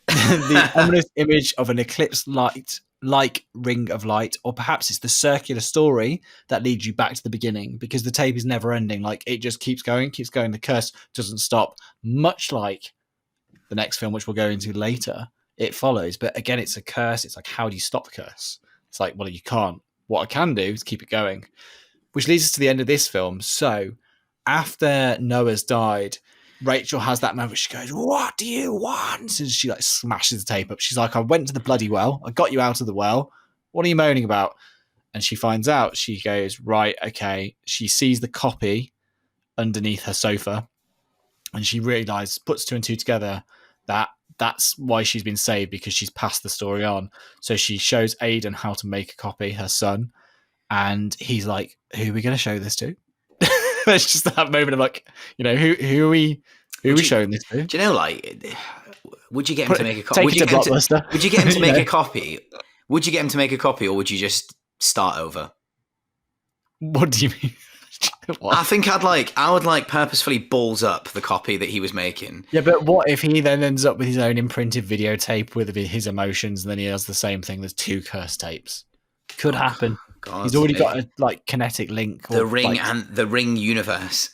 The ominous image of an eclipse light, like ring of light, or perhaps it's the circular story that leads you back to the beginning, because the tape is never ending. Like, it just keeps going. The curse doesn't stop, much like the next film, which we'll go into later. It follows, but again, it's a curse. It's like, how do you stop the curse? It's like, well, you can't. What I can do is keep it going, which leads us to the end of this film. So after Noah's died, Rachel has that moment where she goes, "What do you want?" And she like smashes the tape up. She's like, "I went to the bloody well. I got you out of the well. What are you moaning about?" And she finds out. She goes, "Right, okay." She sees the copy underneath her sofa, and she realizes, puts two and two together, that that's why she's been saved, because she's passed the story on. So she shows Aidan how to make a copy, her son, and he's like, "Who are we going to show this to?" It's just that moment of like, who are we showing this to? Do you know, like, would you get him to make a copy? Would you get him to make a copy? Would you get him to make a copy, or would you just start over? What do you mean? What? I think I would purposefully balls up the copy that he was making. Yeah, but what if he then ends up with his own imprinted videotape with his emotions, and then he has the same thing? There's two curse tapes. Could happen. God, he's already got a kinetic link. The Ring and the Ring universe.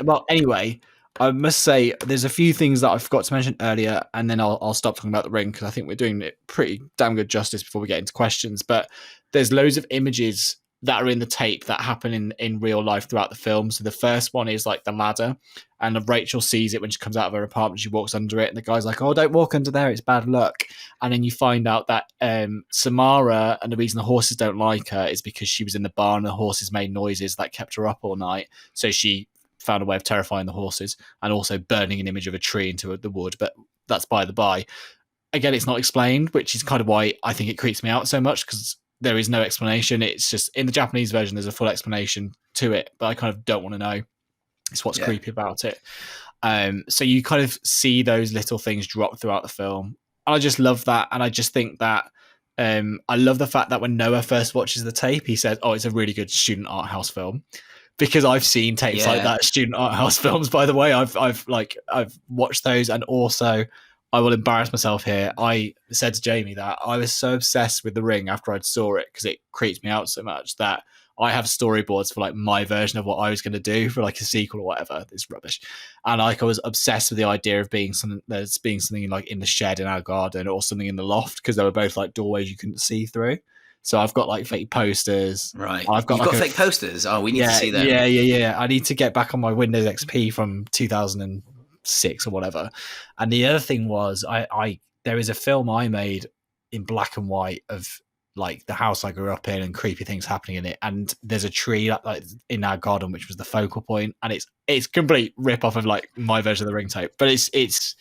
Well, anyway, I must say there's a few things that I forgot to mention earlier, and then I'll stop talking about the Ring, because I think we're doing it pretty damn good justice before we get into questions. But there's loads of images that are in the tape that happen in real life throughout the film. So the first one is like the ladder, and Rachel sees it when she comes out of her apartment. She walks under it, and the guy's like, "Oh, don't walk under there; it's bad luck." And then you find out that Samara, and the reason the horses don't like her is because she was in the barn and the horses made noises that kept her up all night. So she found a way of terrifying the horses and also burning an image of a tree into the wood. But that's by the by. Again, it's not explained, which is kind of why I think it creeps me out so much, because there is no explanation. It's just in the Japanese version, there's a full explanation to it, but I kind of don't want to know. It's what's creepy about it. So you kind of see those little things drop throughout the film. I just love that. And I just think that I love the fact that when Noah first watches the tape, he says, "Oh, it's a really good student art house film." Because I've seen tapes like that, student art house films, by the way. I've watched those, and also I will embarrass myself here. I said to Jamie that I was so obsessed with The Ring after I saw it, because it creeps me out so much, that I have storyboards for like my version of what I was going to do for like a sequel or whatever. It's rubbish. And like I was obsessed with the idea of being something like in the shed in our garden or something in the loft, because they were both like doorways you couldn't see through. So I've got like fake posters. Right. You've got fake posters? Oh, we need to see them. Yeah. I need to get back on my Windows XP from 2006 or whatever. And the other thing was there is a film I made in black and white of like the house I grew up in and creepy things happening in it. And there's a tree like in our garden, which was the focal point. And it's complete rip off of like my version of the Ring tape. But it's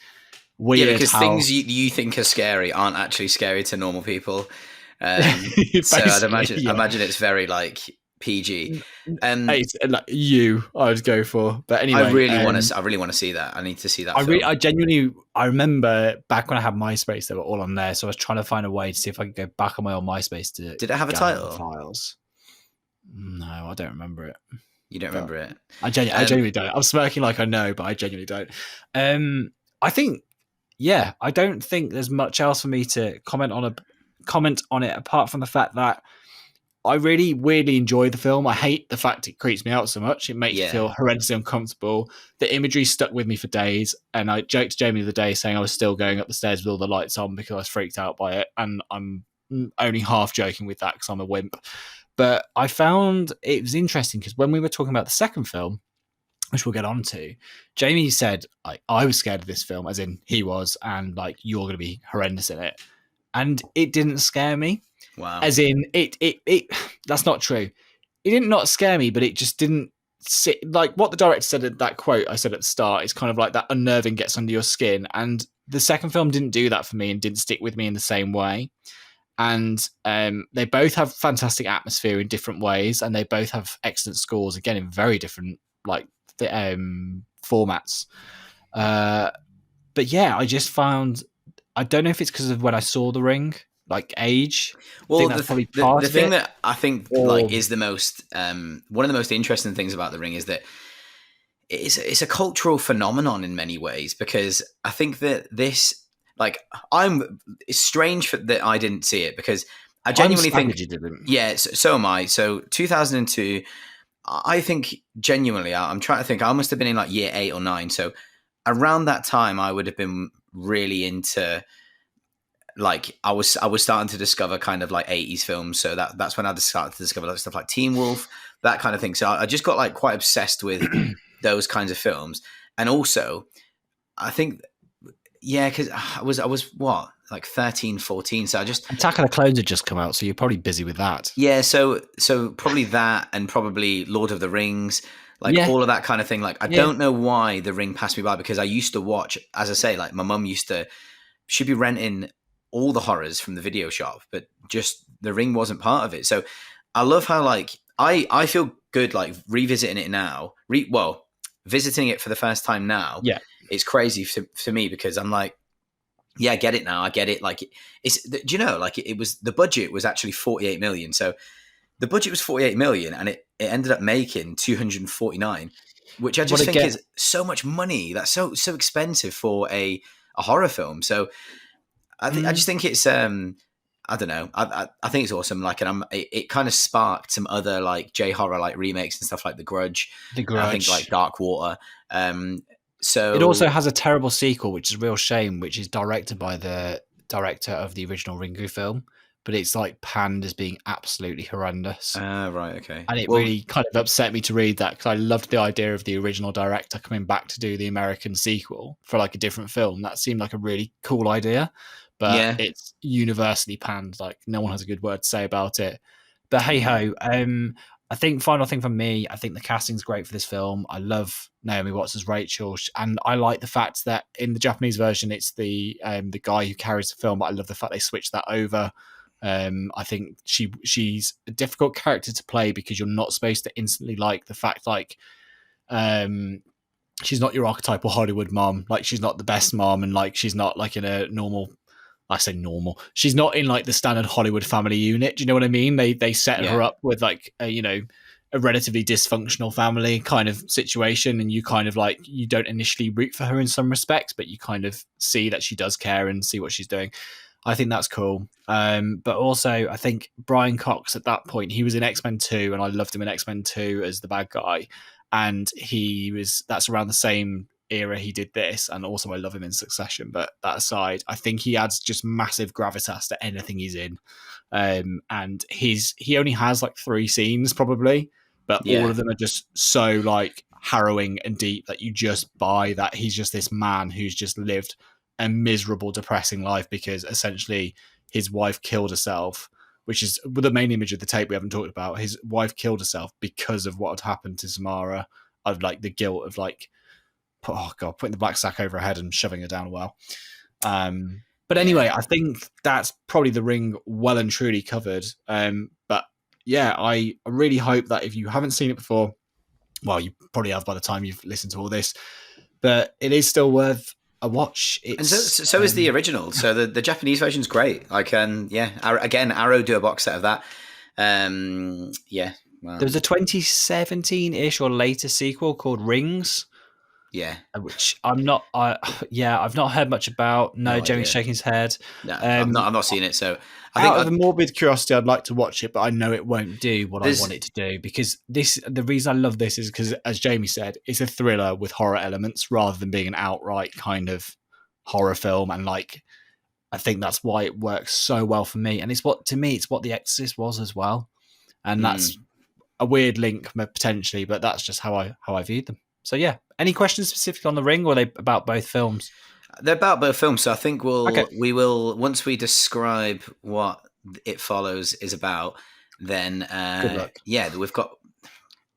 weird. Yeah, because things you think are scary aren't actually scary to normal people. So I'd imagine it's very like PG. It's like I would go for, but anyway, I really want to see that. I need to see that. I genuinely remember back when I had MySpace, they were all on there, so I was trying to find a way to see if I could go back on my old MySpace to. Did it have a title? Files. No, I don't remember it. You don't remember it? I genuinely don't. I'm smirking like I know, but I genuinely don't. I think, I don't think there's much else for me to comment on it apart from the fact that I really weirdly enjoy the film. I hate the fact it creeps me out so much. It makes me feel horrendously uncomfortable. The imagery stuck with me for days, and I joked to Jamie the other day saying I was still going up the stairs with all the lights on because I was freaked out by it, and I'm only half joking with that because I'm a wimp. But I found it was interesting because when we were talking about the second film, which we'll get on to, Jamie said I was scared of this film, as in he was, and like you're going to be horrendous in it. And it didn't scare me. Wow. As in, it that's not true. It didn't not scare me, but it just didn't sit. Like what the director said in that quote I said at the start, it's kind of like that unnerving gets under your skin. And the second film didn't do that for me and didn't stick with me in the same way. And they both have fantastic atmosphere in different ways, and they both have excellent scores, again, in very different formats. But yeah, I just found... I don't know if it's because of when I saw The Ring, like age. Well, the thing that I think like is the most one of the most interesting things about The Ring is that it's a cultural phenomenon in many ways, because I think that this it's strange that I didn't see it, because I genuinely think you didn't. Yeah, so am I. So 2002, I think genuinely, I'm trying to think. I must have been in like year 8 or 9. So around that time, I would have been really into, like, I was starting to discover kind of like 80s films. So that's when I started to discover like stuff like Teen Wolf, that kind of thing. So I just got like quite obsessed with those kinds of films. And also I think, because I was what, like 13, 14. So I just... Attack of the Clones had just come out, so you're probably busy with that. Yeah, so probably that, and probably Lord of the Rings, all of that kind of thing. Like, I don't know why The Ring passed me by, because I used to watch, as I say, like my mum she'd be renting all the horrors from the video shop, but just The Ring wasn't part of it. So I love how like I feel good like revisiting it now. Visiting it for the first time now. Yeah, it's crazy for me, because I'm like, yeah, I get it now. I get it. Like, it's, do you know, like it was, the budget was actually 48 million. So the budget was 48 million and it ended up making 249, which I just think is so much money. That's so expensive for a horror film. So I just think it's, I don't know. I think it's awesome. Like, and it kind of sparked some other like J-horror like remakes and stuff like The Grudge. I think like Dark Water. So it also has a terrible sequel, which is a real shame, which is directed by the director of the original Ringu film, but it's like panned as being absolutely horrendous. Right, okay. And it really kind of upset me to read that, because I loved the idea of the original director coming back to do the American sequel for like a different film. That seemed like a really cool idea, but Yeah. it's universally panned. Like no one has a good word to say about it. But hey ho, I think final thing from me, I think the casting's great for this film. I love Naomi Watts as Rachel, and I like the fact that in the Japanese version it's the guy who carries the film. But I love the fact they switched that over. I think she's a difficult character to play because you're not supposed to instantly like the fact she's not your archetypal Hollywood mom. Like she's not the best mom, and like she's not like in a normal. I say normal. She's not in like the standard Hollywood family unit. Do you know what I mean? They set her up with like a relatively dysfunctional family kind of situation, and you kind of like you don't initially root for her in some respects, but you kind of see that she does care and see what she's doing. I think that's cool. But also I think Brian Cox at that point, he was in X-Men 2 and I loved him in X-Men 2 as the bad guy. And that's around the same era he did this, and also I love him in Succession. But that aside, I think he adds just massive gravitas to anything he's in. And he only has like 3 scenes probably, but all of them are just so like harrowing and deep that you just buy that he's just this man who's just lived a miserable, depressing life because essentially his wife killed herself, which is the main image of the tape we haven't talked about. His wife killed herself because of what had happened to Samara, of like the guilt of like, oh God, putting the black sack over her head and shoving her down a well. But anyway, I think that's probably The Ring well and truly covered. But yeah, I really hope that if you haven't seen it before, well, you probably have by the time you've listened to all this, but it is still worth a watch. And so is the original. So the Japanese version's great. Like, again, Arrow do a box set of that. Well, there was a 2017-ish or later sequel called Rings. Yeah, which I've not heard much about. No, Jamie's shaking his head. No, I've not seen it. So I think out of a morbid curiosity, I'd like to watch it, but I know it won't do what I want it to do because the reason I love this is because, as Jamie said, it's a thriller with horror elements rather than being an outright kind of horror film, and like I think that's why it works so well for me. And it's what The Exorcist was as well, and that's a weird link potentially, but that's just how I viewed them. So yeah, any questions specifically on The Ring, or are they about both films? They're about both films. So I think we will once we describe what It Follows is about, then good luck. Yeah, we've got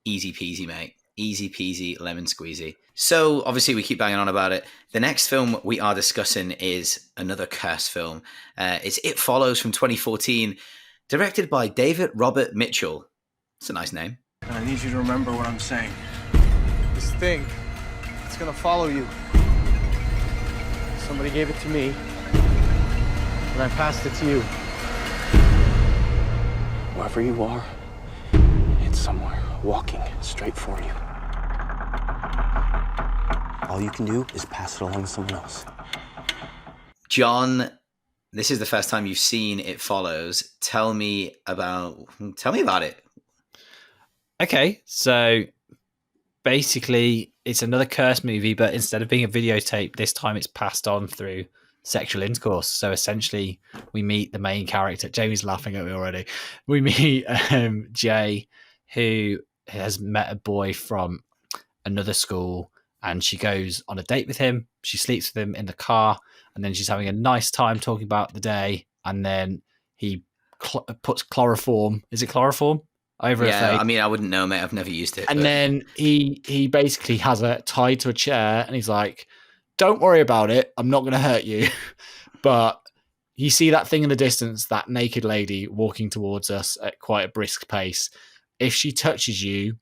easy peasy, mate. Easy peasy, lemon squeezy. So obviously we keep banging on about it. The next film we are discussing is another curse film. It's It Follows from 2014, directed by David Robert Mitchell. It's a nice name. And I need you to remember what I'm saying. This thing, it's gonna follow you. Somebody gave it to me, and I passed it to you. Wherever you are, it's somewhere walking straight for you. All you can do is pass it along to someone else. John, this is the first time you've seen It Follows. Tell me about it. Okay, so basically it's another curse movie, but instead of being a videotape, this time it's passed on through sexual intercourse. So essentially we meet the main character. Jamie's laughing at me already. We meet Jay, who has met a boy from another school, and she goes on a date with him. She sleeps with him in the car, and then she's having a nice time talking about the day, and then he puts chloroform. Is it chloroform? Over her face. I mean, I wouldn't know, mate. I've never used it. And then he basically has her tied to a chair, and he's like, "Don't worry about it. I'm not going to hurt you." But you see that thing in the distance, that naked lady walking towards us at quite a brisk pace. If she touches you,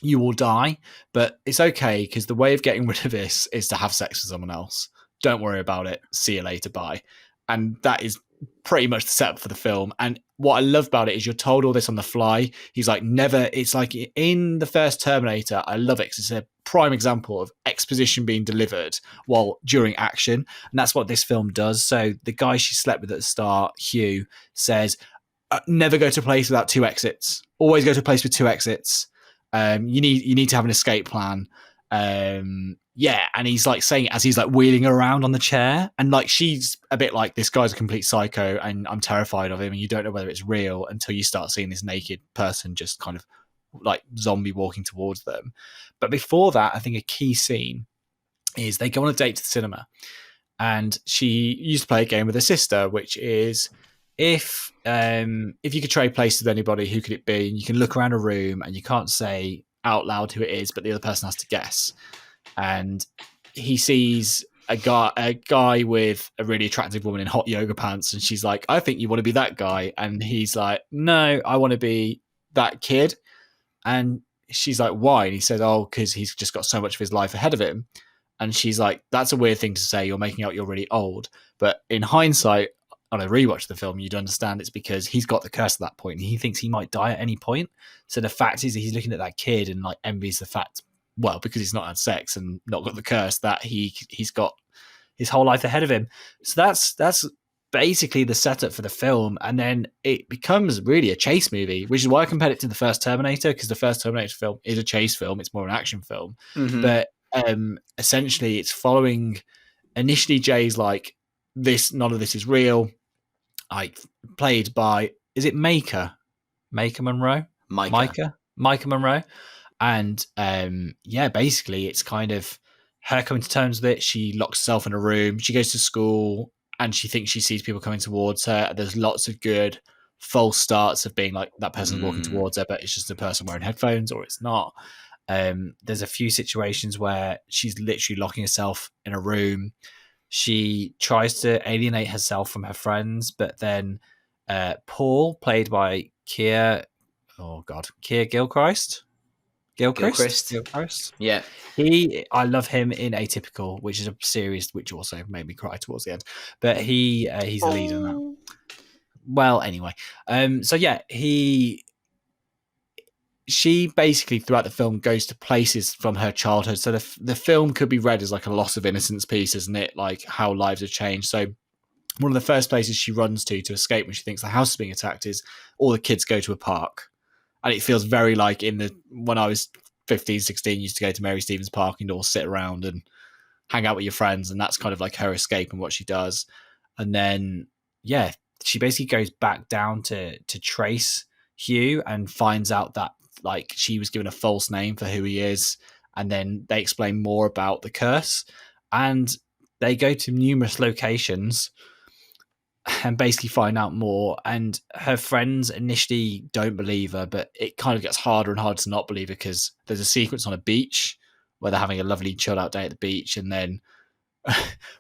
you will die. But it's okay, because the way of getting rid of this is to have sex with someone else. Don't worry about it. See you later. Bye. And that is pretty much the setup for the film. And what I love about it is you're told all this on the fly. He's like, never. It's like in the first Terminator. I love it because it's a prime example of exposition being delivered while during action. And that's what this film does. So the guy she slept with at the start, Hugh, says, never go to a place without 2 exits. Always go to a place with 2 exits. You need to have an escape plan. yeah, and he's like saying it as he's like wheeling her around on the chair, and like she's a bit like, this guy's a complete psycho and I'm terrified of him, and you don't know whether it's real until you start seeing this naked person just kind of like zombie walking towards them. But before that, I think a key scene is they go on a date to the cinema, and she used to play a game with her sister, which is if you could trade places with anybody, who could it be? And you can look around a room and you can't say out loud who it is, but the other person has to guess. And he sees a guy with a really attractive woman in hot yoga pants, and she's like, I think you want to be that guy. And he's like, no, I want to be that kid. And she's like, why? And he says, oh, because he's just got so much of his life ahead of him. And she's like, that's a weird thing to say. You're making out you're really old. But in hindsight, on a rewatch of the film, you'd understand it's because he's got the curse at that point and he thinks he might die at any point. So the fact is, he's looking at that kid and like envies the fact, well, because he's not had sex and not got the curse, that he's got his whole life ahead of him. So that's basically the setup for the film. And then it becomes really a chase movie, which is why I compared it to the first Terminator, because the first Terminator film is a chase film. It's more an action film. Mm-hmm. But essentially it's following initially Jay's like, none of this is real. Played by, is it Micah Monroe? Micah Monroe. And basically it's kind of her coming to terms with it. She locks herself in a room. She goes to school and she thinks she sees people coming towards her. There's lots of good false starts of being like that person's walking towards her, but it's just a person wearing headphones, or it's not. There's a few situations where she's literally locking herself in a room. She tries to alienate herself from her friends, but then Paul, played by Keir Gilchrist. Yeah. I love him in Atypical, which is a series which also made me cry towards the end. But he's the lead in that. Well, anyway. She basically throughout the film goes to places from her childhood. So the film could be read as like a loss of innocence piece, isn't it? Like how lives have changed. So one of the first places she runs to escape when she thinks the house is being attacked is all the kids go to a park. And it feels very like when I was 15, 16, used to go to Mary Stevens Park and all sit around and hang out with your friends. And that's kind of like her escape and what she does. And then, she basically goes back down to trace Hugh and finds out that like she was given a false name for who he is. And then they explain more about the curse, and they go to numerous locations and basically find out more. And her friends initially don't believe her, but it kind of gets harder and harder to not believe her, because there's a sequence on a beach where they're having a lovely chill out day at the beach, and then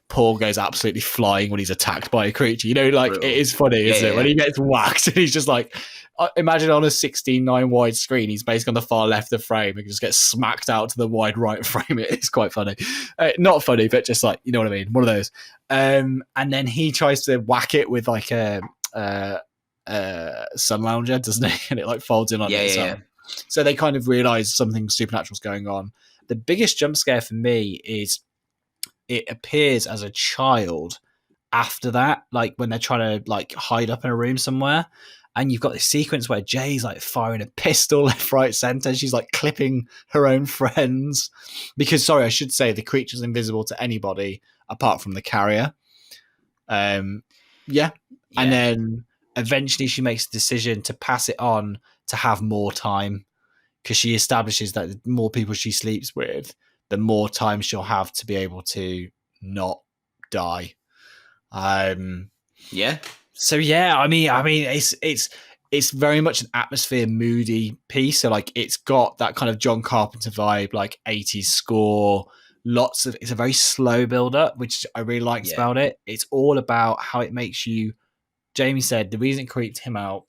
Paul goes absolutely flying when he's attacked by a creature. It is funny, isn't it? When he gets whacked and he's just like, imagine on a 16:9 wide screen, he's basically on the far left of the frame and just gets smacked out to the wide right frame. It's quite funny. Not funny, but just like, you know what I mean? One of those. And then he tries to whack it with like a sun lounger, doesn't he? And it like folds in on it. Yeah. So they kind of realize something supernatural's going on. The biggest jump scare for me is it appears as a child after that, like when they're trying to like hide up in a room somewhere, and you've got this sequence where Jay's like firing a pistol left, right, center. She's like clipping her own friends because, sorry, I should say the creature's invisible to anybody apart from the carrier. And then eventually she makes a decision to pass it on to have more time, because she establishes that the more people she sleeps with, the more time she'll have to be able to not die. So I mean, it's very much an atmosphere, moody piece. So like, it's got that kind of John Carpenter vibe, like 80s score. It's a very slow build up, which I really liked about it. It's all about how it makes you. Jamie said the reason it creeped him out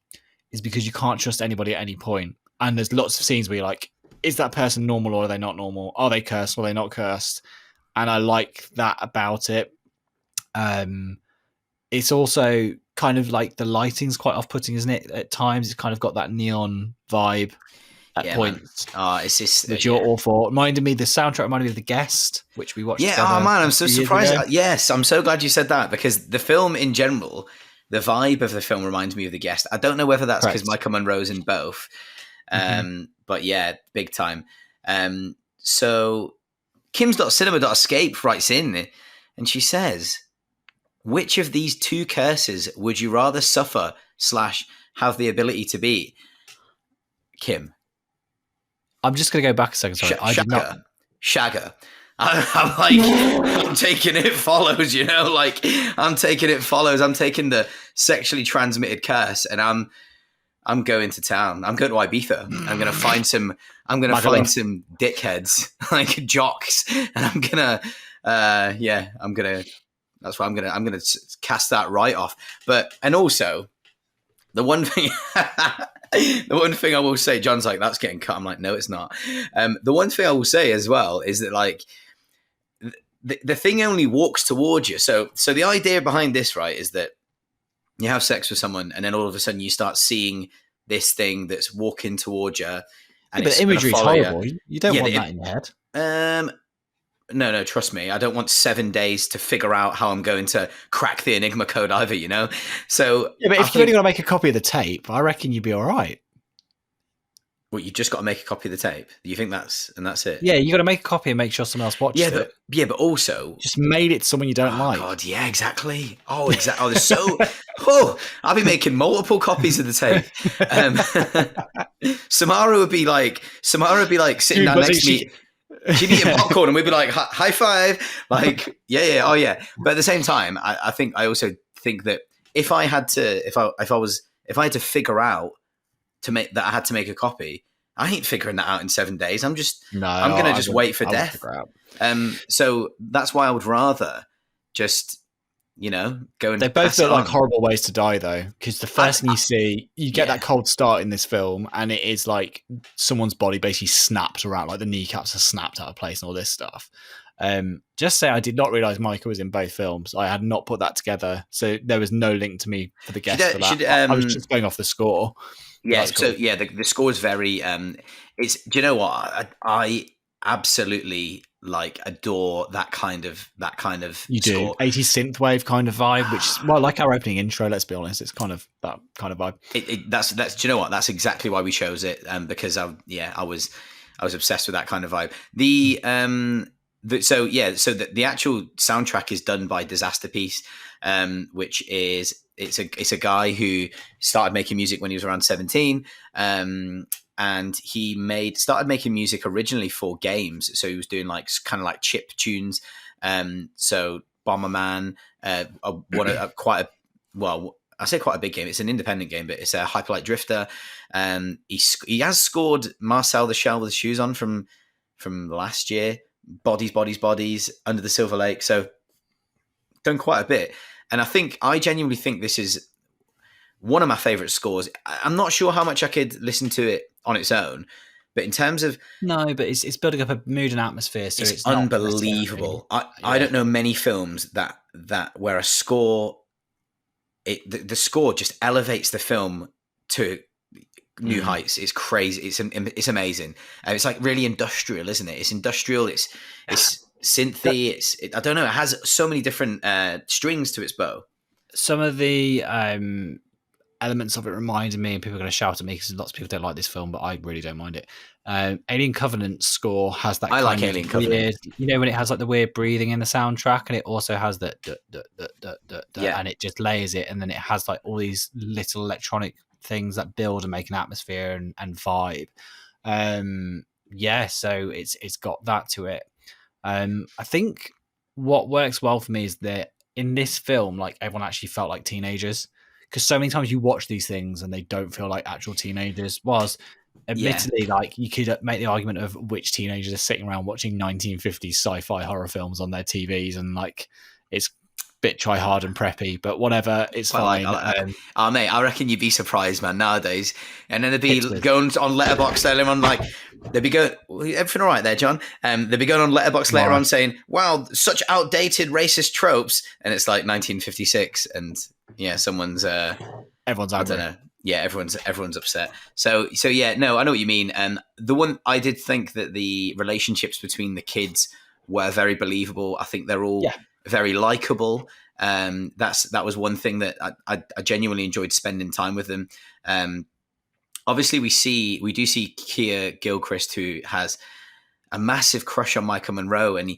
is because you can't trust anybody at any point. And there's lots of scenes where you're like, is that person normal or are they not normal? Are they cursed or are they not cursed? And I like that about it. It's also kind of like the lighting's quite off-putting, isn't it? At times, it's kind of got that neon vibe at points. It's just which you're all for. The soundtrack reminded me of The Guest, which we watched. Yeah, I'm so surprised. Yes, I'm so glad you said that, because the film in general, the vibe of the film reminds me of The Guest. I don't know whether that's because Micah Monroe's in both. But yeah, big time. So Kims.cinema.escape writes in and she says, which of these two curses would you rather suffer / have the ability to beat? Kim. I'm just going to go back a second. Sorry, I did not. Shagger. I'm like, I'm taking it follows, like I'm taking it follows. I'm taking the sexually transmitted curse and I'm going to town. I'm going to Ibiza. I'm going to find some dickheads, like jocks. And I'm going to, that's why I'm going to cast that right off. And also the one thing, I will say, John's like, that's getting cut. I'm like, no, it's not. The one thing I will say as well is that like, the thing only walks towards you. So the idea behind this, right, is that you have sex with someone and then all of a sudden you start seeing this thing that's walking towards you. And but the imagery is horrible. You don't want that in your head. No, trust me. I don't want 7 days to figure out how I'm going to crack the Enigma code either, So yeah, but if you're only going to make a copy of the tape, I reckon you'd be all right. Well, you just got to make a copy of the tape. You think that's it? Yeah, you got to make a copy and make sure someone else watches it. But also just mail it to someone you don't like. God, yeah, exactly. Oh, exactly. Oh, so. I'll be making multiple copies of the tape. Samara would be like sitting down next to me. She'd be eating popcorn, and we'd be like, "High five!" Like, yeah, oh yeah. But at the same time, I also think that if I had to figure out to make that I had to make a copy, I ain't figuring that out in 7 days. I'm gonna just wait for death. So that's why I would rather just go and they both look like horrible ways to die though, because the first thing you see, you get that cold start in this film and it is like someone's body basically snapped around, like the kneecaps are snapped out of place and all this stuff. Just say I did not realize Micah was in both films. I had not put that together, so there was no link to me for the guest for that. I was just going off the score. Yeah, cool. So yeah, the score is very it's, do you know what, I absolutely like adore that kind of you score. Do 80s synthwave kind of vibe, which like our opening intro, let's be honest, it's kind of that kind of vibe. That's do you know what, that's exactly why we chose it, because I was obsessed with that kind of vibe. The actual soundtrack is done by Disaster Piece, which is it's a guy who started making music when he was around 17, and he started making music originally for games. So he was doing like kind of like chip tunes. So Bomberman, quite a big game. It's an independent game, but it's a Hyperlight Drifter. He has scored Marcel the Shell with the Shoes on from last year. Bodies, Under the Silver Lake. So done quite a bit. And I genuinely think this is one of my favorite scores. I'm not sure how much I could listen to it on its own, but in terms of but it's building up a mood and atmosphere. So it's unbelievable. I don't know many films that where a score, the score just elevates the film to new heights. It's crazy. It's amazing. It's like really industrial, isn't it? It's industrial. It's synthy. I don't know. It has so many different strings to its bow. Some of the elements of it reminded me, and people are going to shout at me because lots of people don't like this film, but I really don't mind it. Alien Covenant score has that. I like Alien Covenant. When it has like the weird breathing in the soundtrack, and it also has that, and it just layers it, and then it has like all these little electronic things that build and make an atmosphere and vibe. So it's got that to it. I think what works well for me is that in this film, like everyone actually felt like teenagers, because so many times you watch these things and they don't feel like actual teenagers. Admittedly, like you could make the argument of which teenagers are sitting around watching 1950s sci-fi horror films on their TVs, and like it's bit try hard and preppy, but whatever, it's fine. Mate, I reckon you'd be surprised, man, nowadays. And then they'd be going on Letterboxd later on, like they'd be going, everything all right there, John? They'd be going on Letterboxd later on saying, wow, such outdated racist tropes, and it's like 1956, and someone's everyone's angry. I don't know. Yeah, everyone's upset. So yeah, no, I know what you mean. The one I did think that the relationships between the kids were very believable. I think they're all very likable. That was one thing that I genuinely enjoyed spending time with them. Obviously, we do see Kia Gilchrist, who has a massive crush on Michael Monroe, and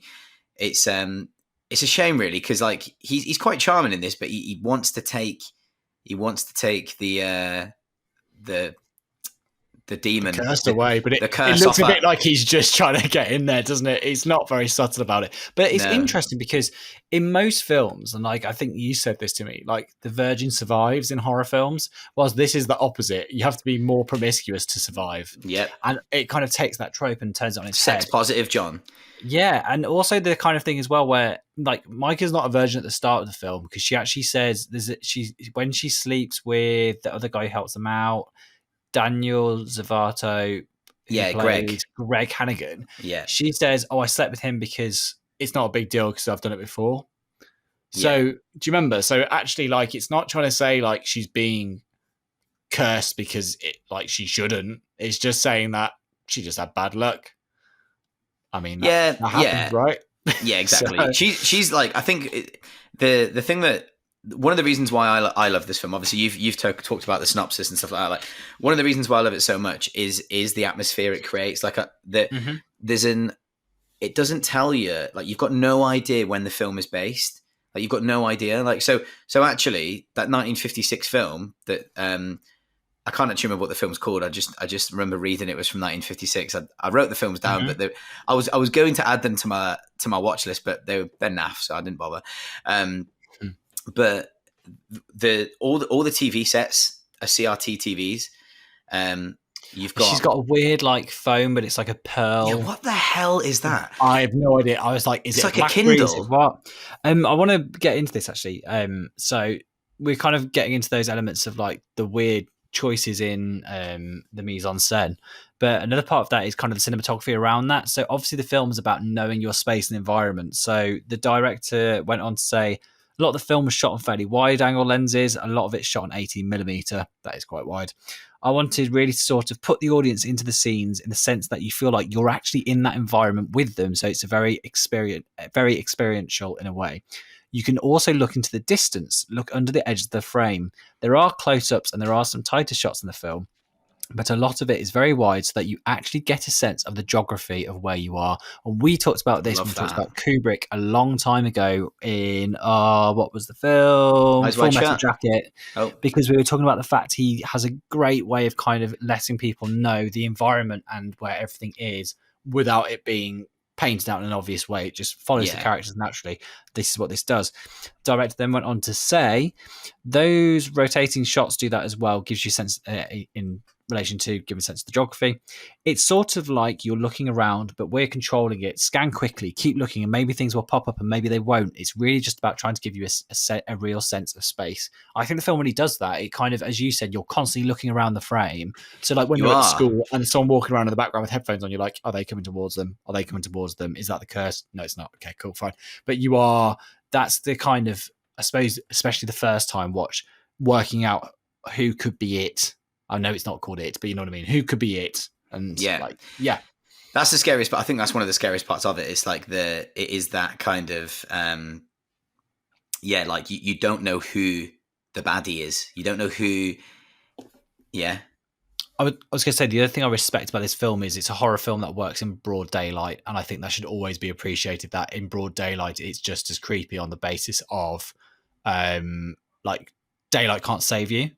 it's a shame really, because like he's quite charming in this, but he wants to take the demon, Cursed away, but the it curse looks a off bit her. like he's just trying to get in there, doesn't it? It's not very subtle about it. But it's No. interesting because in most films, and like I think you said this to me, like the virgin survives in horror films, whilst this is the opposite. You have to be more promiscuous to survive. Yep. And it kind of takes that trope and turns it on its Sex head. positive, John. Yeah, and also the kind of thing as well where like Mike is not a virgin at the start of the film, because she actually says when she sleeps with the other guy who helps them out, Daniel Zavato, who Yeah, plays Greg Hannigan. Yeah. She says, "Oh, I slept with him because it's not a big deal because I've done it before." So, do you remember? So actually, like, it's not trying to say like she's being cursed because it like she shouldn't. It's just saying that she just had bad luck. I mean, that happens, right? Yeah, exactly. So- She's like, I think the thing that one of the reasons why I love this film, obviously you've talked about the synopsis and stuff like that. Like one of the reasons why I love it so much is the atmosphere it creates. Like it doesn't tell you, like you've got no idea when the film is based. Like you've got no idea. Like so actually that 1956 film that I can't actually remember what the film's called. I just remember reading it was from 1956. I wrote the films down, but I was going to add them to my watch list, but they're naff, so I didn't bother. But all the TV sets are CRT TVs. She's got a weird like foam, but it's like a pearl. Yeah, what the hell is that? I have no idea. I was like, is it's it like a a Kindle? Is it what? I want to get into this actually. So we're kind of getting into those elements of like the weird choices in the mise en scène, but another part of that is kind of the cinematography around that. So obviously the film is about knowing your space and environment. So the director went on to say a lot of the film was shot on fairly wide angle lenses. A lot of it's shot on 18mm. That is quite wide. I wanted really to sort of put the audience into the scenes in the sense that you feel like you're actually in that environment with them. So it's a very experiential in a way. You can also look into the distance, look under the edge of the frame. There are close-ups and there are some tighter shots in the film, but a lot of it is very wide so that you actually get a sense of the geography of where you are. And we talked about this when we talked about Kubrick a long time ago in, what was the film? Eyes Full Wide Metal Shut. Jacket. Oh. Because we were talking about the fact he has a great way of kind of letting people know the environment and where everything is without it being painted out in an obvious way. It just follows the characters naturally. This is what this does. Director then went on to say those rotating shots do that as well, gives you sense in relation to giving a sense of the geography. It's sort of like you're looking around, but we're controlling it. Scan quickly, keep looking, and maybe things will pop up and maybe they won't. It's really just about trying to give you a real sense of space. I think the film really does that. It kind of, as you said, you're constantly looking around the frame. So like when you're at school and someone walking around in the background with headphones on, you're like, are they coming towards them? Are they coming towards them? Is that the curse? No, it's not. Okay, cool, fine. But that's the kind of, I suppose, especially the first time watch, working out who could be it. I know it's not called it, but you know what I mean? Who could be it? And that's the scariest part. I think that's one of the scariest parts of it. It's like it is that kind of, like you don't know who the baddie is. You don't know who, I was going to say, the other thing I respect about this film is it's a horror film that works in broad daylight. And I think that should always be appreciated, that in broad daylight, it's just as creepy on the basis of, like, daylight can't save you.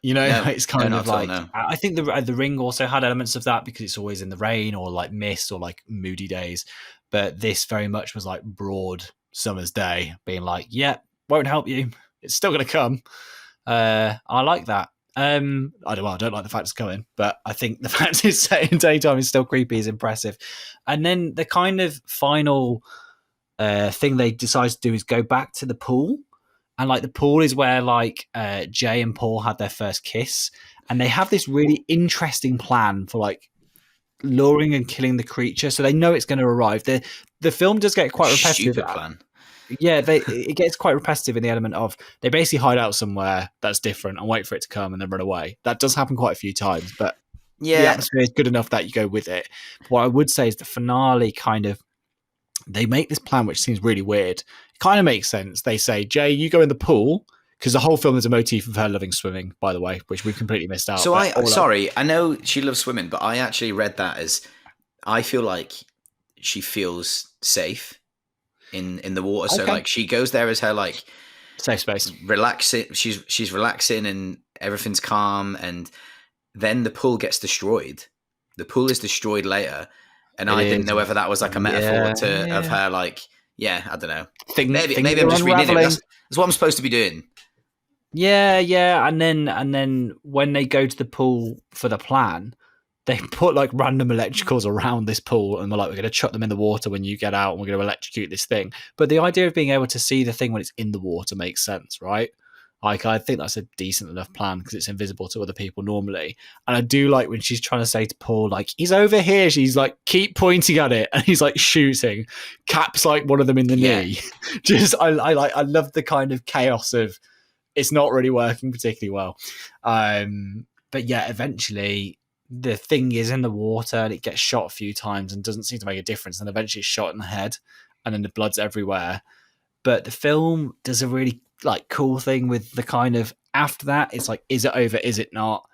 You know, it's kind of like, I think the Ring also had elements of that because it's always in the rain or like mist or like moody days. But this very much was like broad summer's day being like, won't help you. It's still going to come. I like that. I don't like the fact it's coming, but I think the fact it's set in daytime is still creepy is impressive. And then the kind of final thing they decide to do is go back to the pool. And like the pool is where like Jay and Paul had their first kiss, and they have this really interesting plan for like luring and killing the creature, so they know it's going to arrive. The film does get quite repetitive. Stupid plan. Yeah, it gets quite repetitive in the element of they basically hide out somewhere that's different and wait for it to come and then run away. That does happen quite a few times, but the atmosphere is good enough that you go with it. What I would say is the finale kind of, they make this plan which seems really weird. It kind of makes sense. They say, Jay, you go in the pool, because the whole film is a motif of her loving swimming, by the way, which we completely missed out. So I know she loves swimming, but I actually read that as I feel like she feels safe in the water. So Okay. like she goes there as her like Safe space. relaxing. She's relaxing and everything's calm. And then the pool gets destroyed. The pool is destroyed later, and I didn't know whether that was like a metaphor of her like I don't know. Maybe I'm just reading it. That's what I'm supposed to be doing. Yeah, and then when they go to the pool for the plan, they put like random electricals around this pool, and they're like, we're going to chuck them in the water when you get out, and we're going to electrocute this thing. But the idea of being able to see the thing when it's in the water makes sense, right? Like, I think that's a decent enough plan because it's invisible to other people normally. And I do like when she's trying to say to Paul, like, he's over here. She's like, keep pointing at it. And he's like shooting. Caps like one of them in the knee. Just, I love the kind of chaos of it's not really working particularly well. But yeah, eventually the thing is in the water and it gets shot a few times and doesn't seem to make a difference. And eventually it's shot in the head and then the blood's everywhere. But the film does a really like cool thing with the kind of after that, it's like, is it over? Is it not?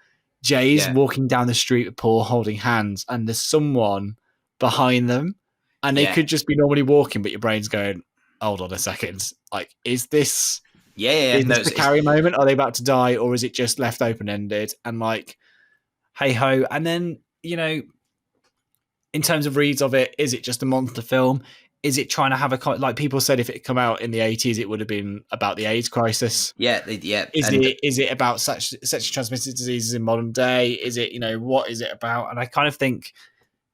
Jay's walking down the street with Paul holding hands, and there's someone behind them, and they could just be normally walking, but your brain's going, hold on a second. Like, is this is this the Carrie moment? Are they about to die, or is it just left open-ended? And like, hey ho. And then, you know, in terms of reads of it, is it just a monster film? Is it trying to have a like people said if it come out in the 80s, it would have been about the AIDS crisis? Yeah. Is it about sexually transmitted diseases in modern day? Is it, you know, what is it about? And I kind of think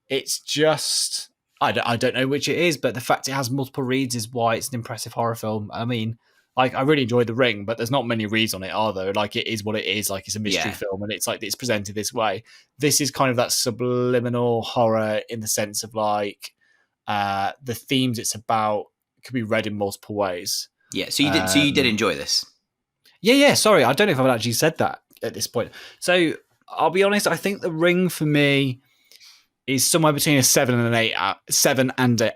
it's just I don't know which it is, but the fact it has multiple reads is why it's an impressive horror film. I mean, like I really enjoyed The Ring, but there's not many reads on it, are there? Like it is what it is. Like it's a mystery film, and it's like it's presented this way. This is kind of that subliminal horror in the sense of like. The themes it's about could be read in multiple ways. Yeah, so you did enjoy this. Yeah. Sorry, I don't know if I've actually said that at this point. So I'll be honest. I think The Ring for me is somewhere between a 7 and an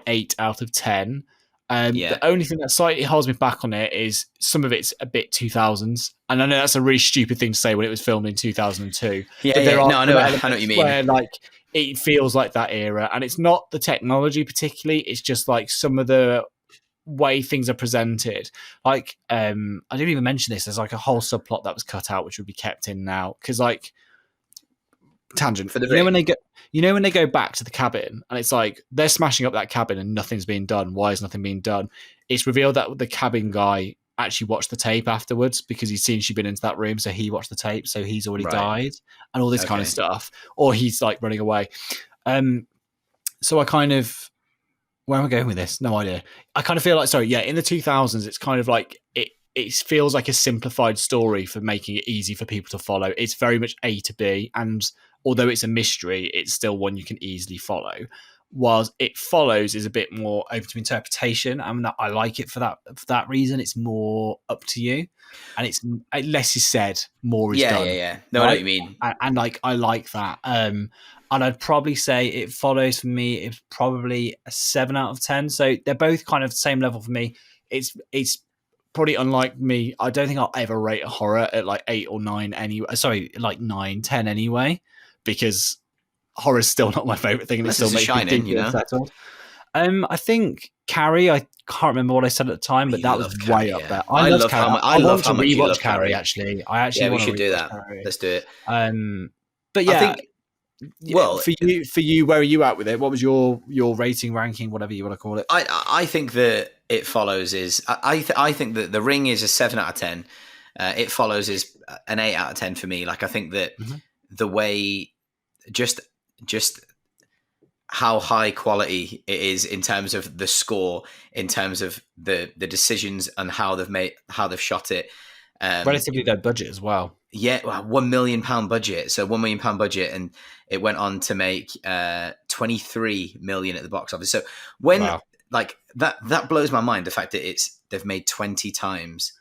8 out of 10. The only thing that slightly holds me back on it is some of it's a bit 2000s, and I know that's a really stupid thing to say when it was filmed in 2002. I know what you mean. Where like. It feels like that era, and it's not the technology particularly. It's just like some of the way things are presented. Like, I didn't even mention this. There's like a whole subplot that was cut out, which would be kept in now. Cause like tangent for the when they go back to the cabin and it's like, they're smashing up that cabin and nothing's being done. Why is nothing being done? It's revealed that the cabin guy actually watched the tape afterwards because he's seen she'd been into that room, so he watched the tape, so he's already died and all this kind of stuff, or he's like running away. So I kind of, where am I going with this? No idea. I kind of feel like, in the 2000s, it's kind of like it feels like a simplified story for making it easy for people to follow. It's very much A to B, and although it's a mystery, it's still one you can easily follow. Whilst It Follows is a bit more open to interpretation. I mean, I like it for that reason. It's more up to you, and it's less is said, more is done. Yeah. No, right? I know what you mean. And like, I like that. And I'd probably say It Follows for me. It's probably a 7 out of 10. So they're both kind of the same level for me. It's probably unlike me. I don't think I'll ever rate a horror at like 8 or 9 anyway. Sorry, like 9, 10 anyway, because horror is still not my favorite thing, and it still makes me think unsettled. I think Carrie. I can't remember what I said at the time, but that was way up there. I love Carrie. I want to rewatch Carrie. Actually, I actually want to do that. Carrie. Let's do it. But yeah, for you, where are you at with it? What was your rating, ranking, whatever you want to call it? I think that It Follows is. I think that The Ring is a 7 out of 10. It Follows is an 8 out of 10 for me. Like I think that the way just how high quality it is in terms of the score, in terms of the decisions and how they've shot it. Relatively low budget as well. Yeah, £1 million budget. So £1 million budget, and it went on to make 23 million at the box office. So like that blows my mind. The fact that they've made 20 times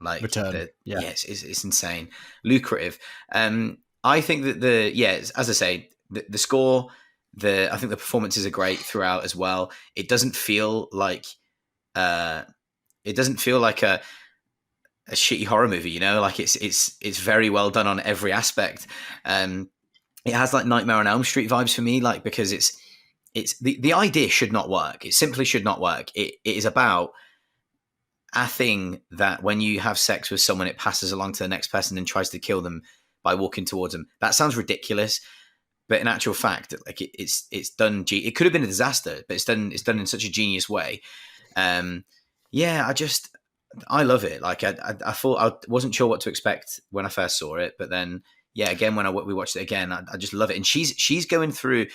like return. It's insane, lucrative. I think that as I say, the score, I think the performances are great throughout as well. It doesn't feel like a shitty horror movie, you know, like it's very well done on every aspect. It has like Nightmare on Elm Street vibes for me, like because it's it's the idea should not work. It simply should not work. It is about a thing that when you have sex with someone, it passes along to the next person and tries to kill them by walking towards them. That sounds ridiculous, but in actual fact, like it's done. It could have been a disaster, but it's done in such a genius way. Yeah, I love it. Like I thought I wasn't sure what to expect when I first saw it, but then yeah, again when we watched it again, I just love it. And she's going through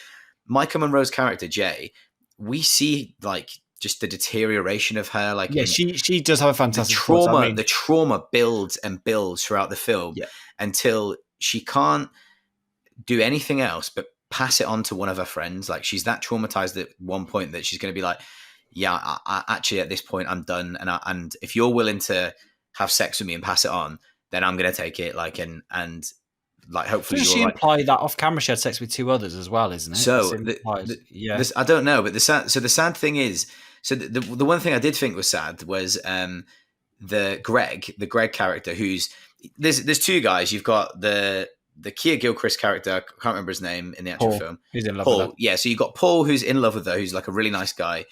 Micah Monroe's character Jay. We see like just the deterioration of her. Like she does have a fantastic trauma. I mean, the trauma builds and builds throughout the film until she can't do anything else but pass it on to one of her friends. Like she's that traumatized at one point that she's going to be like, yeah, I actually at this point I'm done, and if you're willing to have sex with me and pass it on, then I'm gonna take it. Like and like hopefully doesn't she imply that off camera she had sex with 2 others as well, isn't it? So I don't know, but the sad thing is, so the one thing I did think was sad was the Greg character, who's there's 2 guys. You've got the Keir Gilchrist character, I can't remember his name in the actual film. Who's in love with her. Yeah, so you've got Paul who's in love with her, who's like a really nice guy.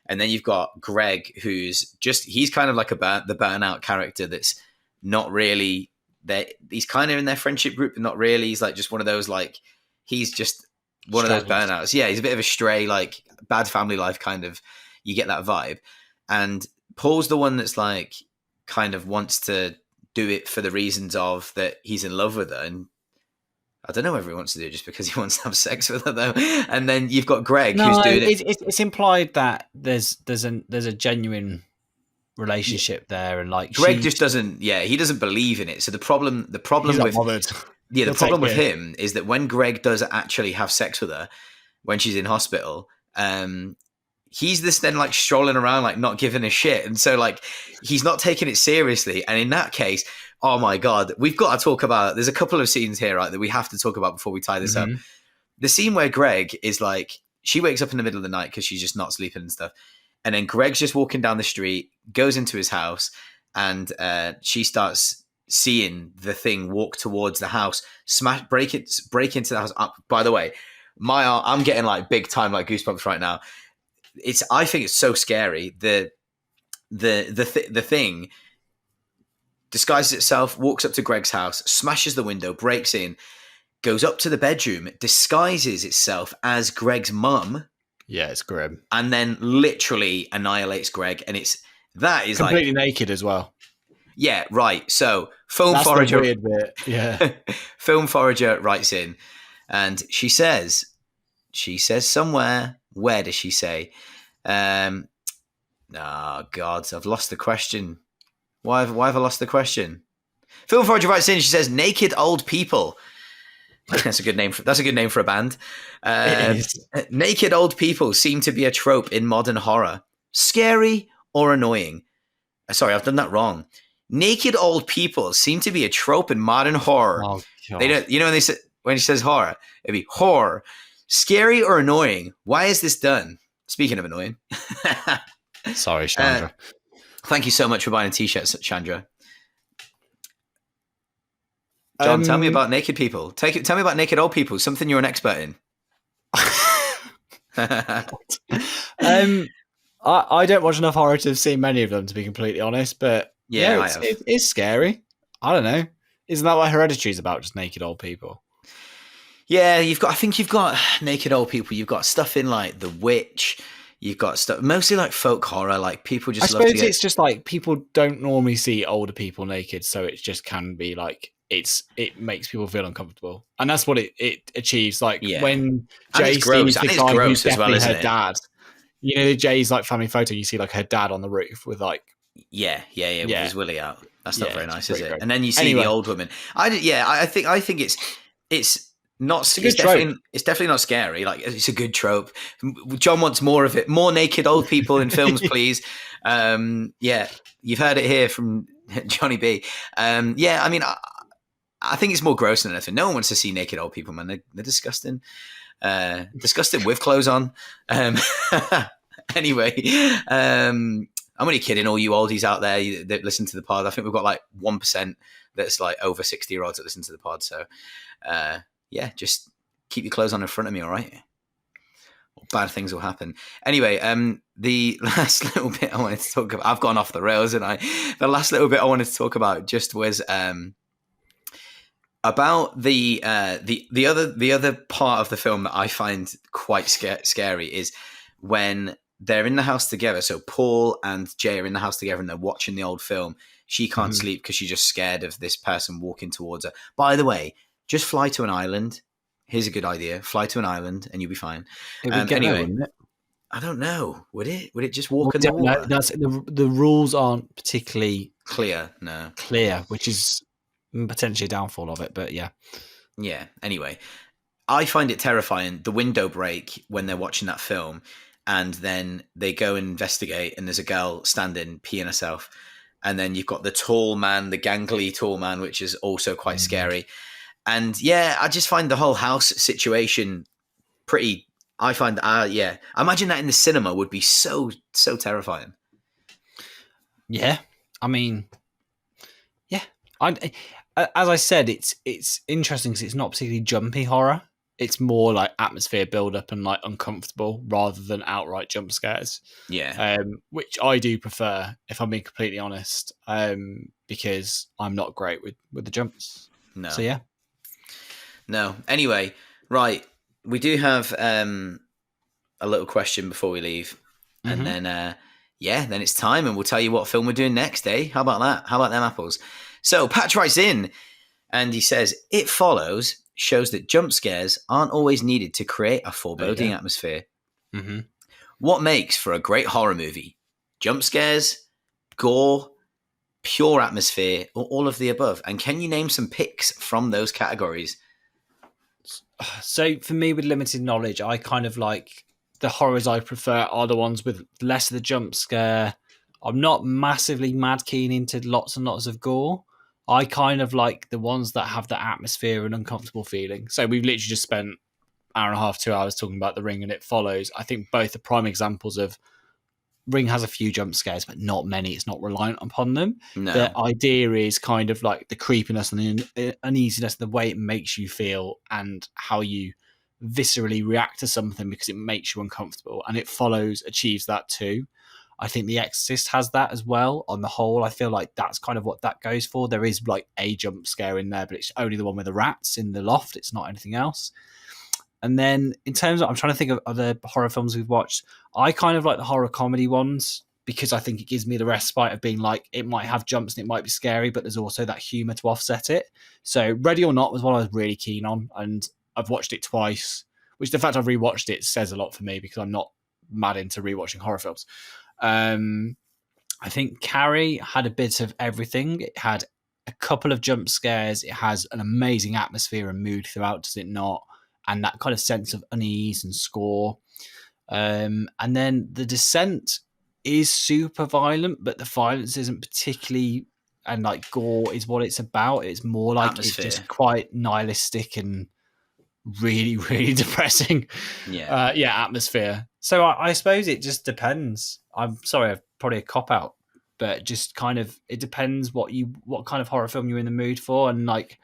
And then you've got Greg, who's he's kind of like the burnout character that's not really there. He's kind of in their friendship group, but not really. He's like just one of those, like, he's just one of those burnouts. Yeah, he's a bit of a stray, like bad family life kind of. You get that vibe. And Paul's the one that's like kind of wants to do it for the reasons of that he's in love with her. And I don't know whether he wants to do it just because he wants to have sex with her, though. And then you've got Greg, who's doing it. It's implied that there's a genuine relationship there, and like Greg just doesn't. Yeah, he doesn't believe in it. So the problem with the problem with him is that when Greg does actually have sex with her, when she's in hospital, he's this then like strolling around like not giving a shit, and so like he's not taking it seriously. And in that case, oh my God, we've got to talk about, there's a couple of scenes here, right, that we have to talk about before we tie this up. The scene where Greg is like, she wakes up in the middle of the night because she's just not sleeping and stuff. And then Greg's just walking down the street, goes into his house, and she starts seeing the thing walk towards the house, break into the house. By the way, I'm getting like big time like goosebumps right now. I think it's so scary. The thing disguises itself, walks up to Greg's house, smashes the window, breaks in, goes up to the bedroom, disguises itself as Greg's mum. Yeah, it's grim. And then literally annihilates Greg. And that is completely naked as well. Yeah, right. So Film That's Forager. The weird bit. Yeah. Film Forager writes in and she says somewhere, where does she say? Oh God, I've lost the question. Why have I lost the question? Film Forager writes in. She says, "Naked old people." That's a good name for a band. Naked old people seem to be a trope in modern horror. Scary or annoying? Sorry, I've done that wrong. Naked old people seem to be a trope in modern horror. Oh, God. They don't. You know when she says horror, it'd be horror. Scary or annoying? Why is this done? Speaking of annoying. Sorry, Chandra. Thank you so much for buying a t-shirt, Chandra. John, tell me about naked people. Tell me about naked old people. Something you're an expert in. I don't watch enough horror to have seen many of them, to be completely honest. But yeah, it's scary. I don't know. Isn't that what Hereditary is about? Just naked old people. Yeah, I think you've got naked old people. You've got stuff in like The Witch. You've got stuff mostly like folk horror, like people just. I suppose it's just like people don't normally see older people naked, so it just can be like it makes people feel uncomfortable, and that's what it achieves. Like when Jay sees the guy who's definitely her dad. You know, Jay's like family photo. You see like her dad on the roof with like with his willy out. That's not very nice, is it? Great. And then you see the old woman. I think it's. It's definitely not scary. Like it's a good trope. John wants more of it. More naked old people in films, please. You've heard it here from Johnny B. I mean, I think it's more gross than anything. No one wants to see naked old people, man. They're disgusting. Disgusting with clothes on. Anyway, I'm only kidding. All you oldies out there that listen to the pod. I think we've got like 1% that's like over 60-year-olds that listen to the pod. So. Just keep your clothes on in front of me, all right? bad things will happen. Anyway, the last little bit I wanted to talk about, I've gone off the rails, and the last little bit I wanted to talk about just was about the other part of the film that I find quite scary is when they're in the house together. So Paul and Jay are in the house together and they're watching the old film. She can't sleep because she's just scared of this person walking towards her. By the way, just fly to an island. Here's a good idea. Fly to an island and you'll be fine. Anyway, I don't know. Would it? Would it just walk in the water? That's the rules aren't particularly clear. No. Clear, which is potentially a downfall of it, but yeah. Yeah. Anyway, I find it terrifying. The window break when they're watching that film, and then they go and investigate, and there's a girl standing peeing herself, and then you've got the tall man, the gangly tall man, which is also quite scary. And yeah, I just find the whole house situation pretty. I find, yeah, I imagine that in the cinema would be so terrifying. Yeah, I mean, yeah. As I said, it's interesting because it's not particularly jumpy horror. It's more like atmosphere build up and like uncomfortable rather than outright jump scares. Yeah, which I do prefer, if I'm being completely honest, because I'm not great with the jumps. No. So yeah. No. Anyway, right. We do have a little question before we leave, and then then it's time, and we'll tell you what film we're doing next. How about that? How about them apples? So Patch writes in, and he says, "It Follows shows that jump scares aren't always needed to create a foreboding atmosphere. Mm-hmm. What makes for a great horror movie? Jump scares, gore, pure atmosphere, or all of the above? And can you name some picks from those categories?" So for me, with limited knowledge, I kind of like the horrors I prefer are the ones with less of the jump scare. I'm not massively mad keen into lots and lots of gore. I kind of like the ones that have the atmosphere and uncomfortable feeling. So we've literally just spent an hour and a half, 2 hours talking about The Ring and It Follows. I think both are prime examples of Ring has a few jump scares, but not many. It's not reliant upon them. No. The idea is kind of like the creepiness and the uneasiness, the way it makes you feel and how you viscerally react to something because it makes you uncomfortable. And It Follows achieves that too. I think The Exorcist has that as well. On the whole, I feel like that's kind of what that goes for. There is like a jump scare in there, but it's only the one with the rats in the loft. It's not anything else. And then in terms of, I'm trying to think of other horror films we've watched. I kind of like the horror comedy ones because I think it gives me the respite of being like, it might have jumps and it might be scary, but there's also that humor to offset it. So Ready or Not was one I was really keen on, and I've watched it twice, which the fact I've rewatched it says a lot for me because I'm not mad into rewatching horror films. I think Carrie had a bit of everything. It had a couple of jump scares. It has an amazing atmosphere and mood throughout, does it not? And that kind of sense of unease and score. And then The Descent is super violent, but the violence isn't particularly, and like gore is what it's about. It's more like atmosphere. It's just quite nihilistic and really, really depressing. Yeah. Atmosphere. So I suppose it just depends. I'm sorry, I've probably a cop out, but just kind of, it depends what kind of horror film you're in the mood for. And like,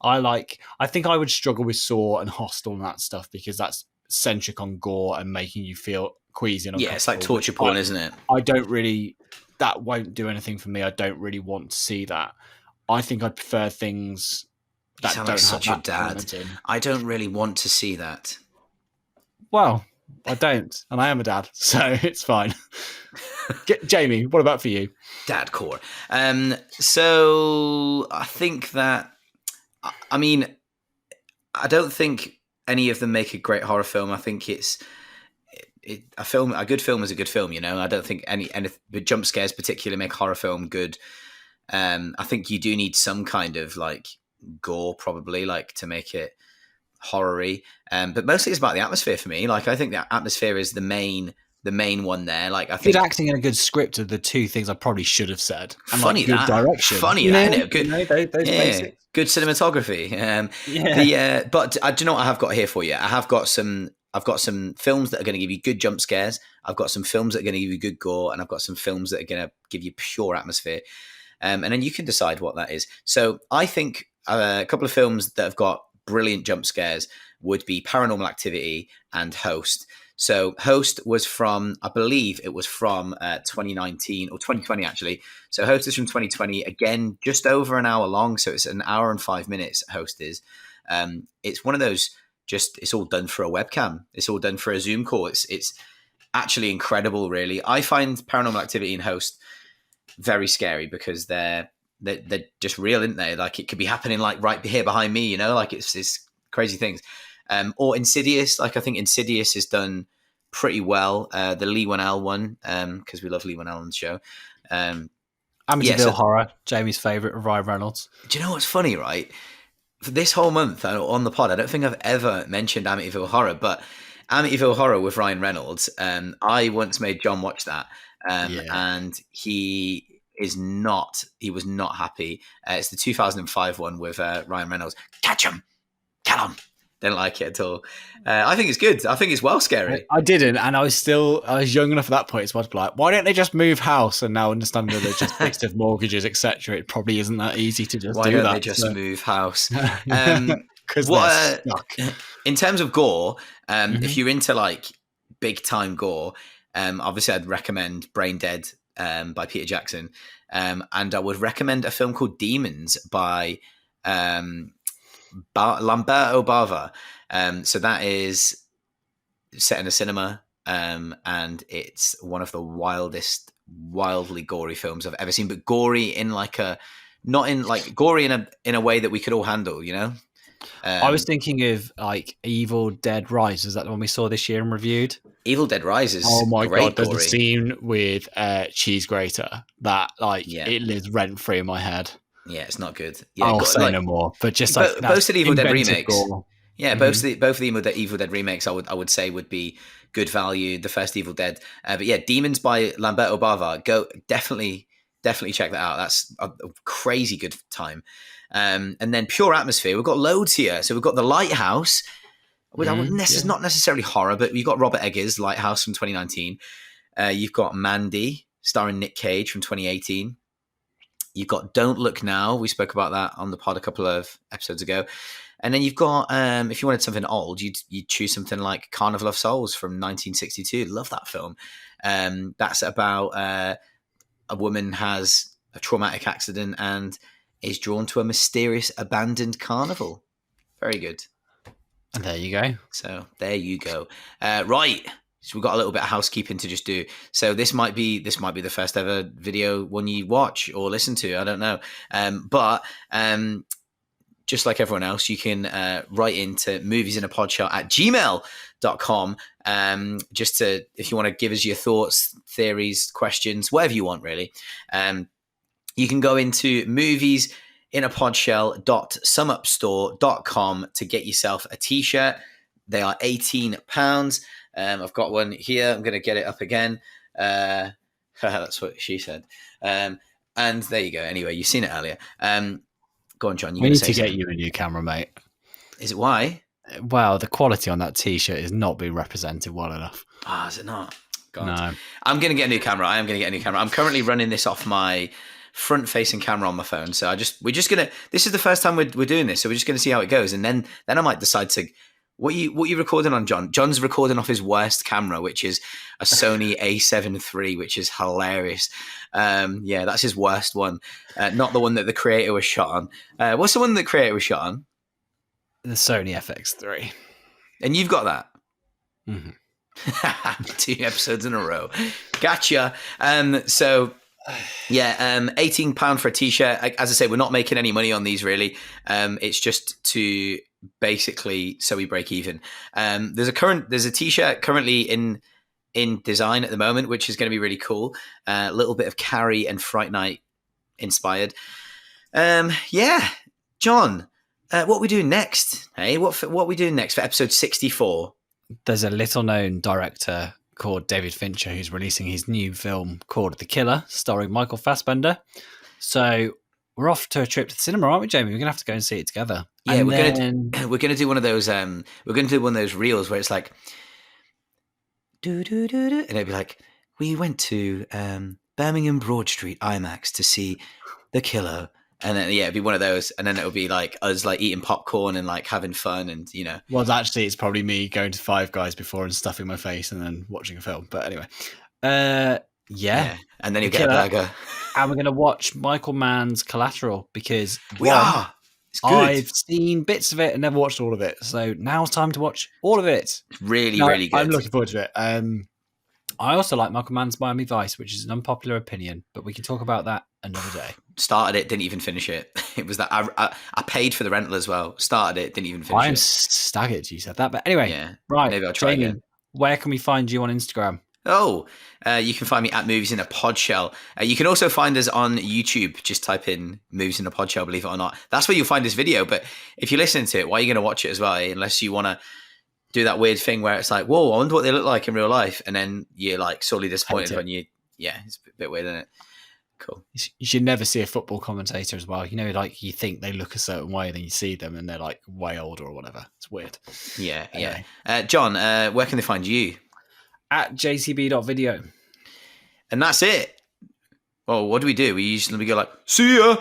I think I would struggle with Saw and Hostel and that stuff because that's centric on gore and making you feel queasy and yeah, it's like torture porn, isn't it? I don't really, that won't do anything for me. I don't really want to see that. I think I'd prefer things that sound don't like such have a that element dad. in. I don't really want to see that. Well, I don't, and I am a dad, so it's fine. Jamie, what about for you? Dad core. So I think that, I mean, I don't think any of them make a great horror film. I think a good film is a good film, you know. I don't think any the jump scares particularly make a horror film good. I think you do need some kind of like gore probably like to make it horror-y. But mostly it's about the atmosphere for me. Like I think that atmosphere is the main one there. Like I think good acting and a good script are the two things I probably should have said. And funny like good that direction. Funny you that, know, isn't it? Good, you know, those basics. Good cinematography. But do you know what I have got here for you? I've got some films that are going to give you good jump scares. I've got some films that are going to give you good gore, and I've got some films that are going to give you pure atmosphere. And then you can decide what that is. So I think a couple of films that have got brilliant jump scares would be Paranormal Activity and Host. So Host was from, I believe it was from 2019 or 2020 actually. So Host is from 2020. Again, just over an hour long. So it's an hour and 5 minutes. Host is. It's one of those. It's all done for a webcam. It's all done for a Zoom call. It's actually incredible. Really, I find Paranormal Activity and Host very scary because they're just real, aren't they? Like it could be happening like right here behind me. Like it's crazy things. Or Insidious, like I think Insidious is done pretty well. The Lee Whannell one, because we love Lee Whannell on the show. Amityville Horror, Jamie's favourite of Ryan Reynolds. Do you know what's funny, right? For this whole month on the pod, I don't think I've ever mentioned Amityville Horror, but Amityville Horror with Ryan Reynolds, I once made John watch that, and he was not happy. It's the 2005 one with Ryan Reynolds. Catch him! Kill him! Didn't like it at all. I think it's good. I think it's well scary. I didn't, and I was young enough at that point. It's to be like, why don't they just move house? And now understanding that they're just fixed of mortgages, etc. It probably isn't that easy to just why do don't that. They just move house? Because they're stuck. In terms of gore, if you're into like big time gore, obviously I'd recommend Brain Dead by Peter Jackson, and I would recommend a film called Demons by Lamberto Bava. So that is set in a cinema, and it's one of the wildly gory films I've ever seen, but gory in gory in a way that we could all handle, I was thinking of like Evil Dead Rise. Is that the one we saw this year and reviewed? Evil Dead Rise is oh my great god! There's gory. a scene with cheese grater that it lives rent free in my head. Yeah, it's not good. Yeah, I'll say no more. But just like both of the Evil Dead remakes. Gore. Yeah, both of the Evil Dead remakes, I would say would be good value. The first Evil Dead, but yeah, Demons by Lamberto Bava. Go definitely check that out. That's a crazy good time. And then Pure Atmosphere. We've got loads here. So we've got The Lighthouse. Not necessarily horror, but you've got Robert Eggers' Lighthouse from 2019. You've got Mandy, starring Nick Cage from 2018. You've got Don't Look Now. We spoke about that on the pod a couple of episodes ago. And then you've got, if you wanted something old, you'd choose something like Carnival of Souls from 1962. Love that film. That's about a woman has a traumatic accident and is drawn to a mysterious abandoned carnival. Very good. And there you go. So there you go. Right. So we've got a little bit of housekeeping to just do. So this might be the first ever video one you watch or listen to. I don't know. But just like everyone else, you can write into moviesinapodshot@gmail.com. Just to, if you want to give us your thoughts, theories, questions, whatever you want, really. You can go into moviesinapodshell.sumupstore.com to get yourself a t-shirt. They are £18. I've got one here. I'm going to get it up again. That's what she said. And there you go. Anyway, you've seen it earlier. Go on, John. We need to get you a new camera, mate. Is it why? Well, the quality on that t-shirt is not being represented well enough. Is it not? God. No. I'm going to get a new camera. I am going to get a new camera. I'm currently running this off my front-facing camera on my phone. So we're just going to. This is the first time we're doing this, so we're just going to see how it goes, and then I might decide to. What you recording on, John? John's recording off his worst camera, which is a Sony A7 III, which is hilarious. Yeah, that's his worst one. Not the one that the creator was shot on. What's the one that the creator was shot on? The Sony FX3. And you've got that? Mm-hmm. 2 episodes in a row. Gotcha. So... yeah, £18 for a t-shirt. As I say, we're not making any money on these really. It's just to basically so we break even. There's a t-shirt currently in design at the moment, which is going to be really cool. A little bit of Carrie and Fright Night inspired. Yeah, John, what we doing next? Hey, what we doing next for episode 64? There's a little known director called David Fincher, who's releasing his new film called The Killer, starring Michael Fassbender. So we're off to a trip to the cinema, aren't we, Jamie? We're gonna have to go and see it together. Yeah, we're gonna do one of those. We're gonna do one of those reels where it's like, do do do do, and it'd be like, we went to Birmingham Broad Street IMAX to see The Killer, And then it'd be one of those, and then it'll be like us like eating popcorn and like having fun, and Well, actually, it's probably me going to Five Guys before and stuffing my face and then watching a film. But anyway, yeah. And then you get a burger. And we're gonna watch Michael Mann's Collateral because It's good. I've seen bits of it and never watched all of it. So now it's time to watch all of it. It's really good. I'm looking forward to it. I also like Michael Mann's Miami Vice, which is an unpopular opinion, but we can talk about that another day. Started it, didn't even finish it. It was that I paid for the rental as well. Started it, didn't even finish it. I'm staggered you said that, but anyway, right. Maybe I'll try again. Where can we find you on Instagram? You can find me at Movies in a Podshell. You can also find us on YouTube. Just type in Movies in a Podshell, believe it or not. That's where you'll find this video. But if you listen to it, why are you going to watch it as well? Unless you want to do that weird thing where it's like, whoa, I wonder what they look like in real life. And then you're like sorely disappointed when you, it's a bit weird, isn't it? Cool. You should never see a football commentator as well. Like you think they look a certain way, then you see them and they're like way older or whatever. It's weird. Yeah. John, where can they find you? At jcb.video. And that's it. Well, what do? We usually go like, see ya.